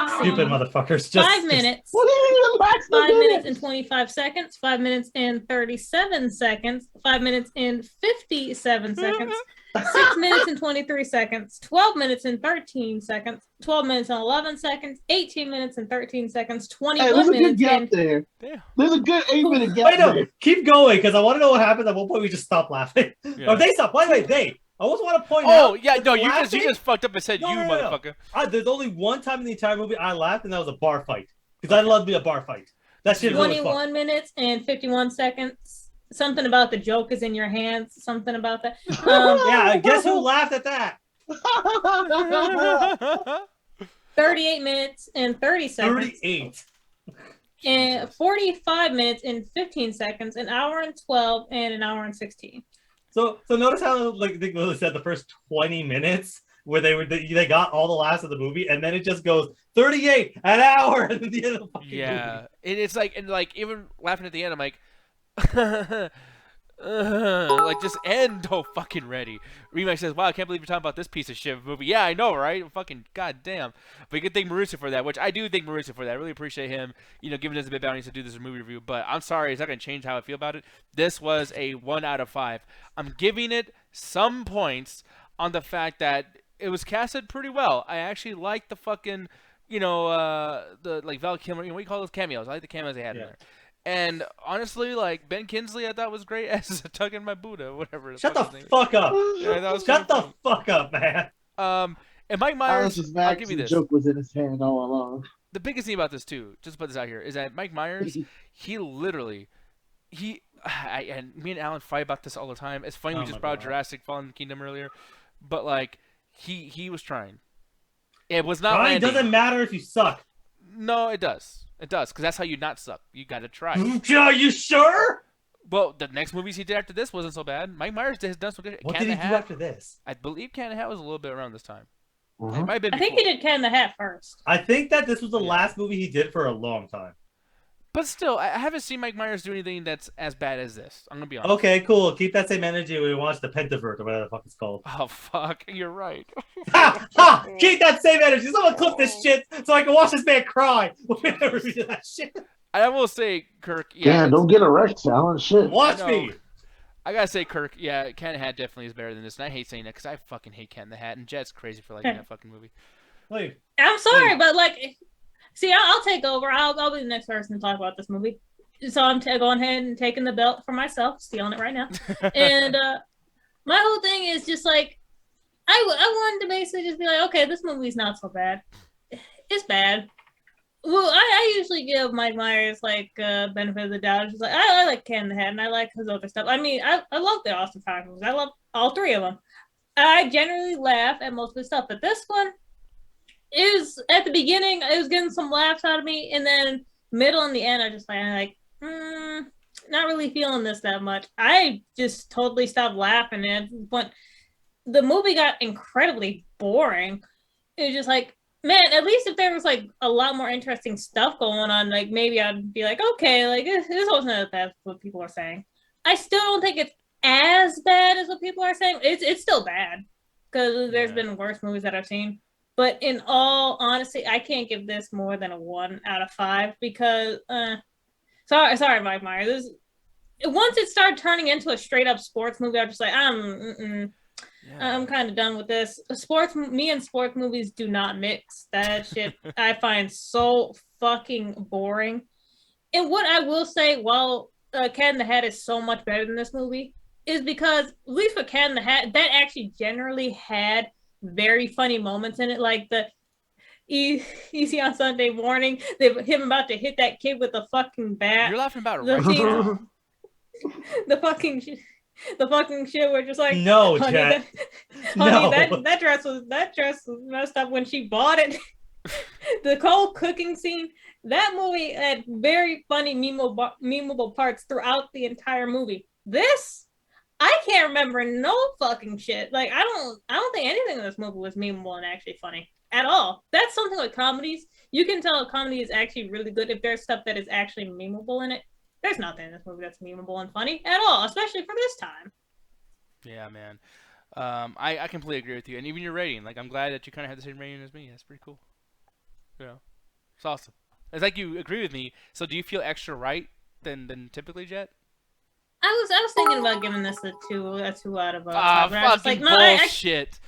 scene. Stupid motherfuckers. 5 minutes. 5 minutes and 25 seconds. 5 minutes and 37 seconds. 5 minutes and 57 seconds. 6 minutes and 23 seconds. 12 minutes and 13 seconds. 12 minutes and 11 seconds. 18 minutes and 13 seconds. 21 minutes. There's a good 8-minute gap. Wait, no, keep going, because I want to know what happens. At one point, we just stop laughing. Yeah. Or they stop. By the way, they. I also want to point out. Oh yeah, no, you just fucked up and said no, motherfucker. There's only one time in the entire movie I laughed, and that was a bar fight. Because I love me a bar fight. That shit. 21 minutes and 51 seconds. Something about the joke is in your hands. Something about that. Yeah, guess who laughed at that? 38 minutes and 30 seconds. 38. And 45 minutes and 15 seconds. An hour and 12 and an hour and 16. So notice how, like Lily said, the first 20 minutes where they got all the laughs of the movie, and then it just goes 38, an hour, and then the end of the fucking movie. It's like, and like, even laughing at the end, I'm like, like, just end fucking ready. Remake says, wow, I can't believe you're talking about this piece of shit movie. Yeah, I know, right? Fucking goddamn. But you can thank Marissa for that, which I do thank Marissa for that. I really appreciate him, giving us a bit bounties to do this movie review. But I'm sorry, it's not going to change how I feel about it. This was a 1 out of 5. I'm giving it some points on the fact that it was casted pretty well. I actually like the fucking, the, like, Val Kilmer, what do you call those cameos? I like the cameos they had in there. And honestly, like, Ben Kingsley, I thought was great as a tug in my Buddha, whatever. Shut the fuck up! Yeah, that was Shut the fuck up, man. And Mike Myers, I'll give you this. The joke was in his hand all along. The biggest thing about this too, just to put this out here, is that Mike Myers, he literally, and me and Alan fight about this all the time. It's funny we just brought Jurassic Fallen Kingdom earlier, but like, he was trying. It was not landing. It doesn't matter if you suck. No, it does. It does, because that's how you not suck. You got to try. Are you sure? Well, the next movies he did after this wasn't so bad. Mike Myers has done some good. What did he do after this? I believe Cat in the Hat was a little bit around this time. It might have been. I think he did Cat in the Hat first. I think that this was the last movie he did for a long time. But still, I haven't seen Mike Myers do anything that's as bad as this. I'm gonna be honest. Okay, cool. Keep that same energy when we watch the Pentavert or whatever the fuck it's called. Oh fuck, you're right. Ha! Keep that same energy. Someone clip this shit so I can watch this man cry. Whenever we do that shit. I will say, Kirk. Yeah, don't get erect, Alan. Shit. Watch me. I gotta say, Kirk. Yeah, Cat in the Hat definitely is better than this, and I hate saying that because I fucking hate Cat in the Hat, and Jet's crazy for liking that fucking movie. Wait. I'm sorry, but like, see, I'll take over. I'll be the next person to talk about this movie. So I'm going ahead and taking the belt for myself, stealing it right now. And my whole thing is just like, I wanted to basically just be like, okay, this movie's not so bad. It's bad. Well, I usually give Mike Myers like benefit of the doubt. It's just like I like Cat in the Hat and I like his other stuff. I mean, I love the Austin Powers movies. I love all three of them. I generally laugh at most of the stuff, but this one is at the beginning. It was getting some laughs out of me, and then middle and the end, I just like. Not really feeling this that much. I just totally stopped laughing, and but the movie got incredibly boring. It was just like, man, at least if there was like a lot more interesting stuff going on, like maybe I'd be like, okay, like this wasn't as bad as what people are saying. I still don't think it's as bad as what people are saying. It's still bad because there's been worse movies that I've seen. But in all honesty, I can't give this more than a 1 out of 5 because sorry, Mike Myers. Once it started turning into a straight up sports movie, I'm just like, I'm kind of done with this. Me and sports movies do not mix. That shit I find so fucking boring. And what I will say, while Cat in the Hat is so much better than this movie, is because, at least for Cat in the Hat, that actually generally had very funny moments in it, like the Easy on Sunday Morning, him about to hit that kid with a fucking bat. You're laughing about it right now. The fucking shit where just like, no, honey, Jet. that dress was messed up when she bought it. The whole cooking scene, that movie had very funny memeable parts throughout the entire movie. This, I can't remember no fucking shit. Like I don't think anything in this movie was memeable and actually funny at all. That's something with comedies. You can tell a comedy is actually really good if there's stuff that is actually memeable in it. There's nothing in this movie that's memeable and funny at all, especially for this time. Yeah, man. I completely agree with you. And even your rating, like, I'm glad that you kind of have the same rating as me. That's pretty cool. You know, it's awesome. It's like you agree with me. So do you feel extra right than typically, Jet? I was thinking about giving this a 2 out of 5. Fucking bullshit.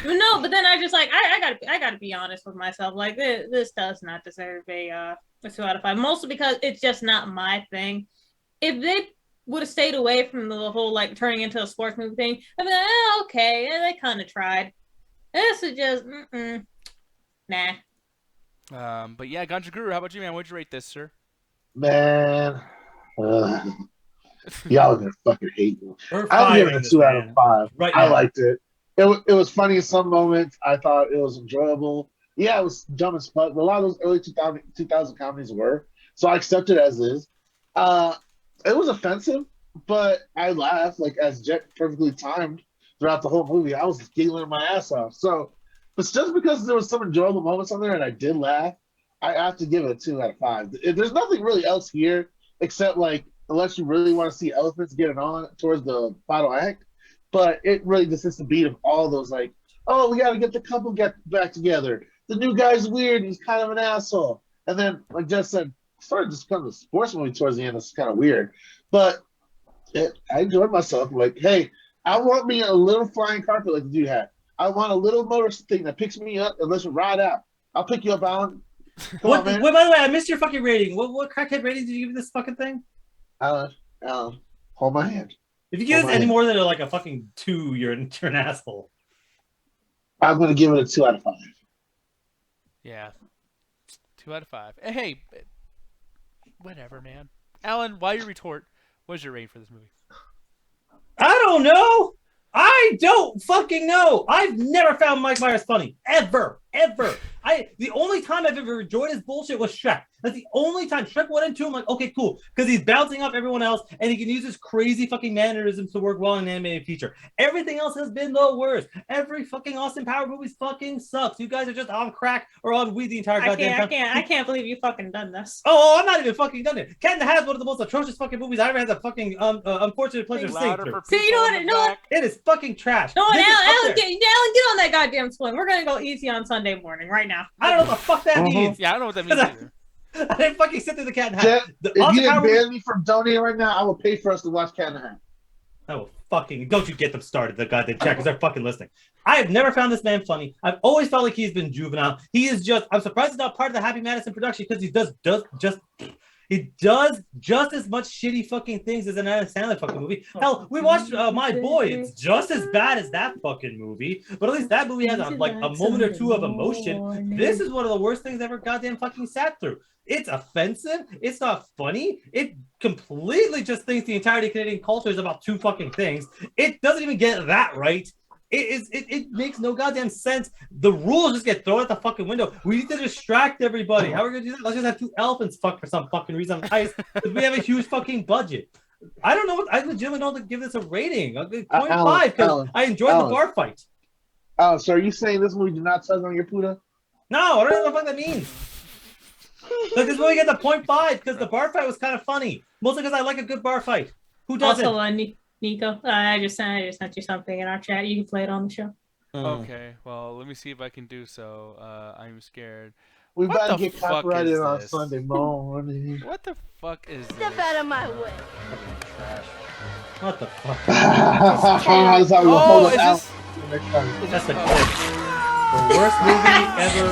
No, but then I just like I gotta be honest with myself. Like this does not deserve a 2 out of 5. Mostly because it's just not my thing. If they would have stayed away from the whole like turning into a sports movie thing, I'd be like, okay, they kind of tried. This is just nah. But yeah, Ganja Guru, how about you, man? What'd you rate this, sir? Man, y'all are gonna fucking hate me. I'm giving it a 2 out of 5. Right I liked it. It was funny in some moments. I thought it was enjoyable. Yeah, it was dumb as fuck, but a lot of those early 2000 comedies were. So I accept it as is. It was offensive, but I laughed, like, as Jet perfectly timed throughout the whole movie. I was giggling my ass off. So, but just because there was some enjoyable moments on there and I did laugh, I have to give it a 2 out of 5. There's nothing really else here except, like, unless you really want to see elephants get it on towards the final act. But it really just hits the beat of all those, like, oh, we got to get the couple back together. The new guy's weird. He's kind of an asshole. And then, like Jess said, started just becoming a sports movie towards the end. It's kind of weird. But I enjoyed myself. Like, hey, I want me a little flying carpet like the dude had. I want a little motor thing that picks me up and lets me ride out. I'll pick you up, Alan. Come on, man. Wait, by the way, I missed your fucking rating. What crackhead rating did you give this fucking thing? Alan, hold my hand. If you give this any more than like a fucking 2, you're an asshole. I'm going to give it a 2 out of 5. Yeah. 2 out of 5. Hey, whatever, man. Alan, while you retort, what's your rating for this movie? I don't know. I don't fucking know. I've never found Mike Myers funny. Ever. The only time I've ever enjoyed his bullshit was Shrek. That's the only time. Shrek 1 and 2, I'm like, okay, cool. Because he's bouncing off everyone else, and he can use his crazy fucking mannerisms to work well in an animated feature. Everything else has been the worst. Every fucking Austin Powers movie fucking sucks. You guys are just on crack or on weed the entire goddamn time. I can't believe you fucking done this. Oh, I'm not even fucking done it. Cat in the Hat is one of the most atrocious fucking movies I ever had the fucking unfortunate pleasure of seeing through. See, you know what? It is fucking trash. No, Alan, get on that goddamn swing. We're gonna go easy on Sunday morning right now. I don't know what the fuck that means. Yeah, I don't know what that means either. I didn't fucking sit through the Cat in the Hat. If you didn't ban me from donating right now, I will pay for us to watch Cat in the Hat. Oh, fucking, don't you get them started, the goddamn chat, because they're fucking listening. I have never found this man funny. I've always felt like he's been juvenile. He is just, I'm surprised he's not part of the Happy Madison production because he does just as much shitty fucking things as an Adam Sandler fucking movie. Hell, we watched My Boy. It's just as bad as that fucking movie, but at least that movie has a moment or two of emotion. This is one of the worst things ever goddamn fucking sat through. It's offensive. It's not funny. It completely just thinks the entirety of Canadian culture is about 2 fucking things. It doesn't even get that right. It makes no goddamn sense. The rules just get thrown at the fucking window. We need to distract everybody. How are we gonna do that? Let's just have 2 elephants fuck for some fucking reason on ice because we have a huge fucking budget. I don't know. I legitimately don't give this a rating. 0.5 because I enjoyed the bar fight. Oh, so are you saying this movie did not tug on your puta? No, I don't know what the fuck that means. Like this movie gets a 0.5 because the bar fight was kind of funny. Mostly because I like a good bar fight. Who doesn't? Also, Nico, I just sent you something in our chat. You can play it on the show. Okay, well, let me see if I can do so. I'm scared. We What about to the get fuck copyrighted is on this? Sunday morning. What the fuck is this? Step out of my way. What the fuck? That's how we gonna hold Oh, us is out this? next time. That's the clip. The worst movie ever.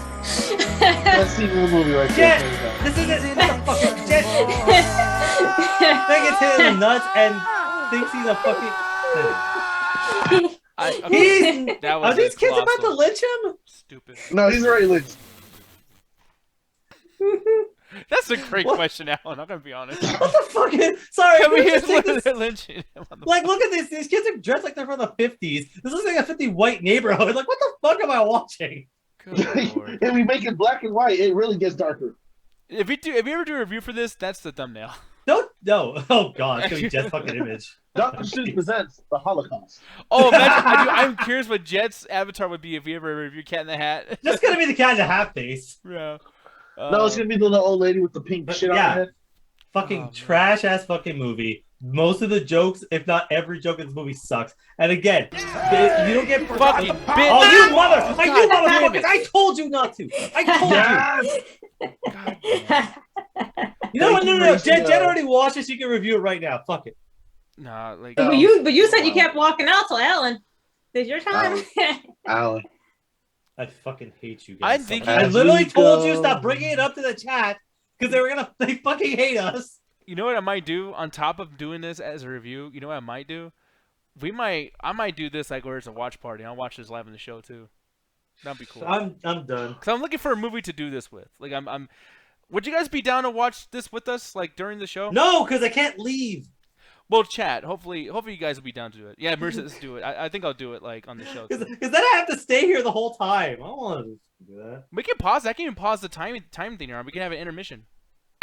Let's see the movie right Jet! there. This is it! What the fuck is Jet? They gets hit in the nuts and thinks he's a fucking. Are these kids about to lynch him? Stupid. No, he's already lynched. That's a great question, Alan. I'm gonna be honest. What the fuck is? Sorry, Can we just take this... lynching him on the Like, look at this. These kids are dressed like they're from the 50s. This looks like a 50 white neighborhood. Like, what the fuck am I watching? Good Lord. If we make it black and white, it really gets darker. If you ever do a review for this, that's the thumbnail. No. Oh god, it's gonna be Jet's fucking image. Dr. Seuss presents the Holocaust. Oh, imagine, I'm curious what Jet's avatar would be if we ever review Cat in the Hat. Just gonna be the cat in a half face. Yeah. No, it's gonna be the little old lady with the pink shit on her head. Fucking trash ass fucking movie. Most of the jokes, if not every joke in this movie, sucks. And again, you don't get fucking bitch. Oh, you mother! God You damn motherfuckers! it. I told you not to. I told you. God damn. You know what? Thank No. you, Jen Rachel. already watched it. She can review it right now. Fuck it. Nah, like. But you said you kept walking out, so Ellen, it's your time. Alan. I fucking hate you guys. I'm thinking- I As literally we told you go. stop bringing it up to the chat because they fucking hate us. You know what I might do on top of doing this as a review? You know what I might do? I might do this like where it's a watch party. I'll watch this live in the show too. That'd be cool. I'm done. Cause I'm looking for a movie to do this with. Like I'm. Would you guys be down to watch this with us like during the show? No, because I can't leave. Well, chat. Hopefully you guys will be down to do it. Yeah, Marissa, let's do it. I think I'll do it like on the show. Because then I have to stay here the whole time. I don't want to do that. We can pause. I can even pause the time thing around. We can have an intermission.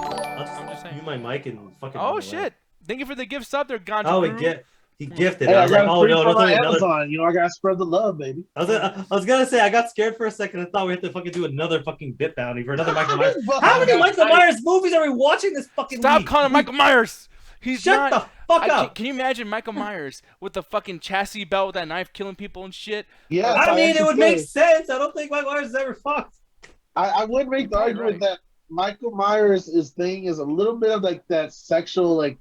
I'm just saying. mute my mic and fucking. Oh run away. shit! Thank you for the gift sub there, Ganji. Oh, Guru. he gifted. Hey, I I was like, got oh free no, from don't tell me my another. Amazon. You know, I gotta spread the love, baby. I was gonna say I got scared for a second. I thought we had to fucking do another fucking bit bounty for another Michael Myers. How many Michael Myers movies are we watching this fucking Stop week? calling him Michael Myers. He's Shut not. the fuck up. Can you imagine Michael Myers with the fucking chassis belt with that knife killing people and shit? Yeah, I mean, it would actually make sense. I don't think Michael Myers has ever fucked. I would make the You're argument right. that Michael Myers' thing is a little bit of like that sexual like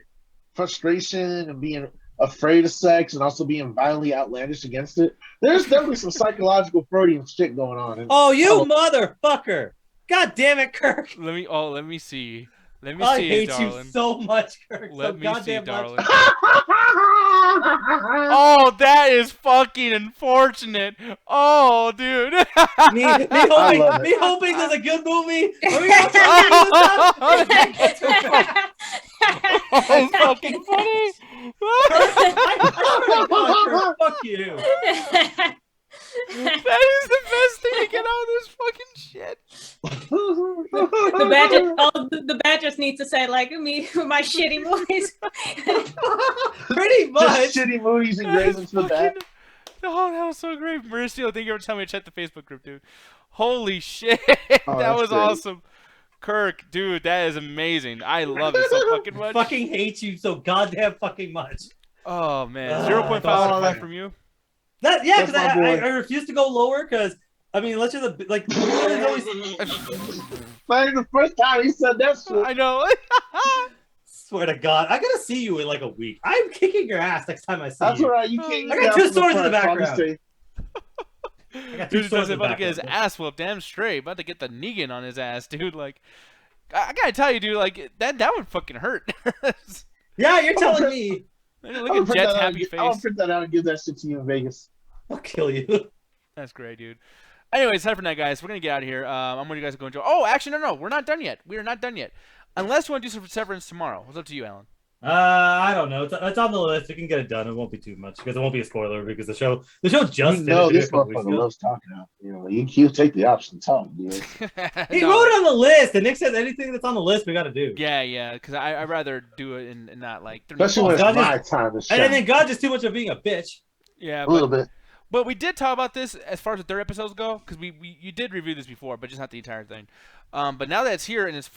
frustration and being afraid of sex and also being violently outlandish against it. There's definitely some psychological Freudian shit going on. Oh, you motherfucker! God damn it, Kirk! Let me see. Let me I see, hate darling. you so much, Kirk. Let so me see, goddamn darling. much. Oh, that is fucking unfortunate. Oh, dude. me love it. hoping there's a good movie. Are we gonna try to do this time? Oh, fucking funny. Oh, Kirk, fuck you. That is the best thing to get out of this fucking shit. The badgers need to say like me with my shitty movies. Pretty much. Just shitty movies and grades into that. Oh, that was so great. Mauricio, thank you for telling me to check the Facebook group, dude. Holy shit. Oh, that that's was great. awesome. Kirk, dude, that is amazing. I love it so fucking much. Fucking hate you so goddamn fuking much. Oh, man. Ah, 0.5 that's out of fine. 5 from you? Yeah, because That's my I boy. refuse to go lower because I mean, let's just like. It's always, Like the first time he said that shit. I know. swear to God, I gotta see you in like a week. I'm kicking your ass next time I see That's you. all right. You can't. I got two swords in the background. Obviously. I got two Dude swords is in the about to get his background. ass whooped damn straight. About to get the Negan on his ass, dude. Like, I gotta tell you, dude, like, that would fucking hurt. Yeah, you're telling me. Look at Jet's happy I'll face. print that out and give that shit to you in Vegas. I'll kill you. That's great, dude. Anyways, time for night, guys. We're gonna get out of here. I'm gonna you guys go enjoy. Oh, actually, no, we're not done yet. We are not done yet. Unless you want to do some Severance tomorrow. It's up to you, Alan. I don't know. It's on the list. We can get it done. It won't be too much because it won't be a spoiler because the show just You know finished this a couple weeks motherfucker ago. loves talking out. You know, you take the option to talk, dude. He No. wrote it on the list, and Nick said anything that's on the list we got to do. Yeah, because I'd rather do it and not like. Especially when it's God my just- time to shine. And then God just too much of being a bitch. Yeah, a little but bit. But we did talk about this as far as the third episodes go, because you did review this before, but just not the entire thing. But now that it's here in its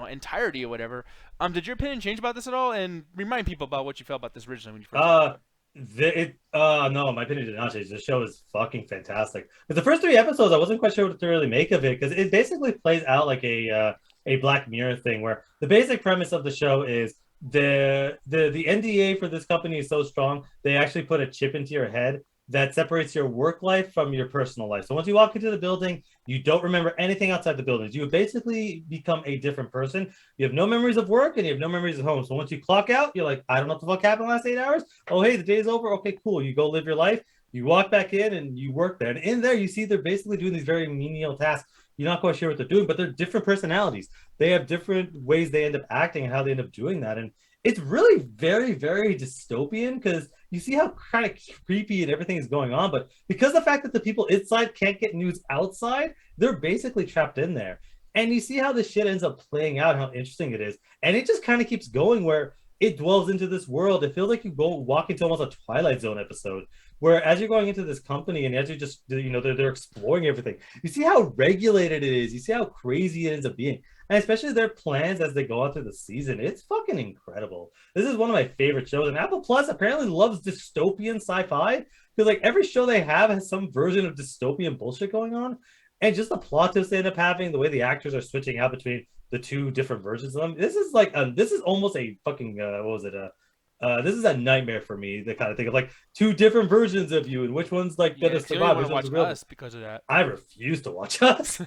entirety or whatever, did your opinion change about this at all? And remind people about what you felt about this originally when you first saw it. No, my opinion did not change. The show is fucking fantastic. But the first 3 episodes, I wasn't quite sure what to really make of it, because it basically plays out like a Black Mirror thing, where the basic premise of the show is the NDA for this company is so strong, they actually put a chip into your head that separates your work life from your personal life. So once you walk into the building, you don't remember anything outside the buildings. You basically become a different person. You have no memories of work and you have no memories of home. So once you clock out, you're like, I don't know what the fuck happened last 8 hours. Oh, hey, the day's over. Okay, cool. You go live your life. You walk back in and you work there. And in there, you see they're basically doing these very menial tasks. You're not quite sure what they're doing, but they're different personalities. They have different ways they end up acting and how they end up doing that. And it's really very, very dystopian, because you see how kind of creepy and everything is going on. But because the fact that the people inside can't get news outside, they're basically trapped in there. And you see how this shit ends up playing out, how interesting it is. And it just kind of keeps going, where it dwells into this world. It feels like you go walk into almost a Twilight Zone episode, where as you're going into this company and as you just, they're exploring everything, you see how regulated it is. You see how crazy it ends up being. And especially their plans as they go out through the season. It's fucking incredible. This is one of my favorite shows. And Apple Plus apparently loves dystopian sci-fi, because like every show they have has some version of dystopian bullshit going on. And just the plot twists they end up having, the way the actors are switching out between the 2 different versions of them. This is like, this is almost a fucking, this is a nightmare for me, the kind of thing of like 2 different versions of you and which one's like gonna survive. I watch Us because of that. I refuse to watch Us.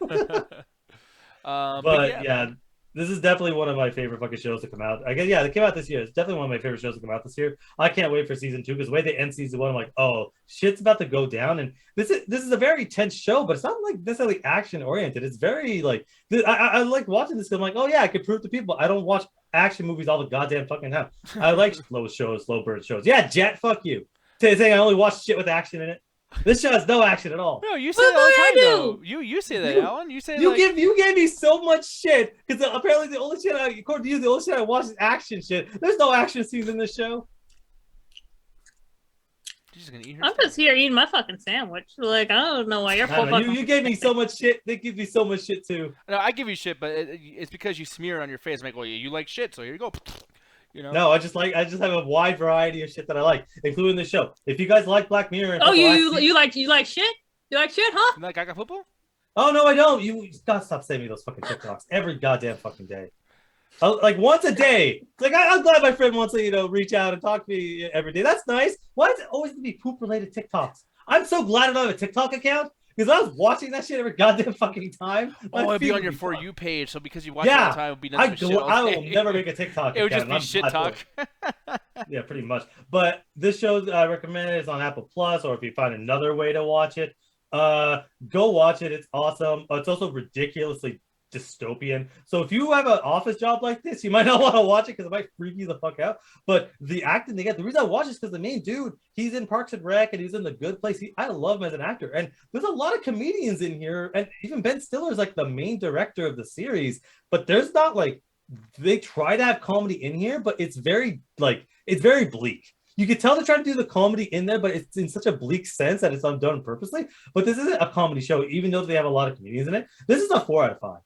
But yeah, this is definitely one of my favorite fucking shows to come out. I guess, yeah, they came out this year. It's definitely one of my favorite shows to come out this year. I can't wait for season 2, because the way they end season 1, I'm like, oh, shit's about to go down. And this is a very tense show, but it's not like necessarily action oriented. It's very like, I like watching this, because I'm like, oh yeah, I can prove to people I don't watch action movies all the goddamn fucking time. I like slow burn shows. Yeah, Jet, fuck you. Saying I only watch shit with action in it. This show has no action at all. No, you say that all the time, though. You say that, Alan. You say that. You gave me so much shit, because apparently the only shit according to you, the only shit I watch is action shit. There's no action scenes in this show. You're just gonna eat I'm just here eating my fucking sandwich. Like, I don't know why you're fucking... You gave me so much shit. They give me so much shit too. No, I give you shit, but it's because you smear it on your face. I'm like, well, you like shit, so here you go. You know? No, I just have a wide variety of shit that I like, including this show. If you guys like Black Mirror, and you like shit? You like shit, huh? You like Gaga football? Oh no, I don't. You gotta stop sending me those fucking TikToks every goddamn fucking day. Like once a day. Like I'm glad my friend wants to reach out and talk to me every day. That's nice. Why does it always be poop related TikToks? I'm so glad I don't have a TikTok account. Because I was watching that shit every goddamn fucking time. Oh, it'd be on your For You page. So because you watch it all the time, it would be nothing but shit all I will never make a TikTok. It would just be shit talk. Yeah, pretty much. But this show I recommend is on Apple Plus, or if you find another way to watch it, go watch it. It's awesome. It's also ridiculously dystopian. So if you have an office job like this, you might not want to watch it, because it might freak you the fuck out. But the acting they get, the reason I watch it is because the main dude, he's in Parks and Rec and he's in The Good Place. I love him as an actor. And there's a lot of comedians in here, and even Ben Stiller is like the main director of the series. But there's not like, they try to have comedy in here, but it's very bleak. You can tell they're trying to do the comedy in there, but it's in such a bleak sense that it's undone purposely. But this isn't a comedy show, even though they have a lot of comedians in it. This is a 4 out of 5.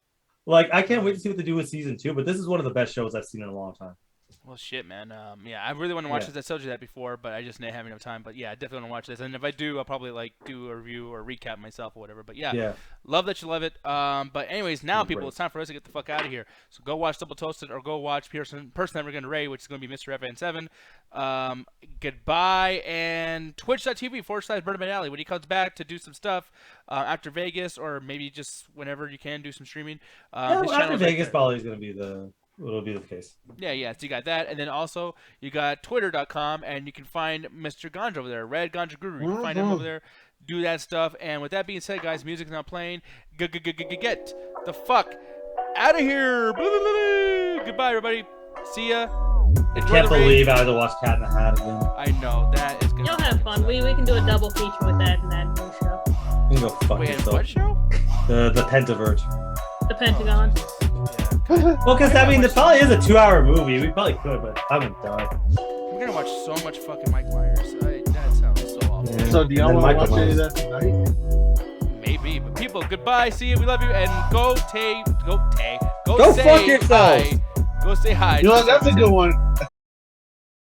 Like, I can't wait to see what they do with season 2, but this is one of the best shows I've seen in a long time. Well, shit, man. Yeah, I really want to watch this. I told you that before, but I just didn't have enough time. But yeah, I definitely want to watch this. And if I do, I'll probably do a review or recap myself or whatever. But yeah, love that you love it. But anyways, now people, it's time for us to get the fuck out of here. So go watch Double Toasted, or go watch Person That We're Gonna Ray, which is gonna be Mr. FN7. Goodbye, and Twitch.tv/BurnMan Alley when he comes back to do some stuff after Vegas, or maybe just whenever you can do some streaming. After Vegas probably is gonna be it'll be the case. Yeah. So you got that, and then also you got Twitter.com, and you can find Mr. Ganja over there, Red Ganja Guru. You can find him over there, do that stuff. And with that being said, guys, music's not playing. Get the fuck out of here. Goodbye, everybody. See ya. I can't believe I had to watch Cat in the Hat again. I know that is gonna. You'll have fun. We can do a double feature with that and that new show. You can go fuck yourself. What show? The Pentaverge. The Pentagon. Well, because I mean, it probably is a 2-hour movie. We probably could, but I'm gonna die. We're gonna watch so much fucking Mike Myers. That sounds so awful. Yeah. So do y'all And want to Michael watch any of Myers. that tonight? Maybe. But people, goodbye. See you. We love you. And go Go say fuck yourselves. hi. Go say hi. You know what? That's a good one.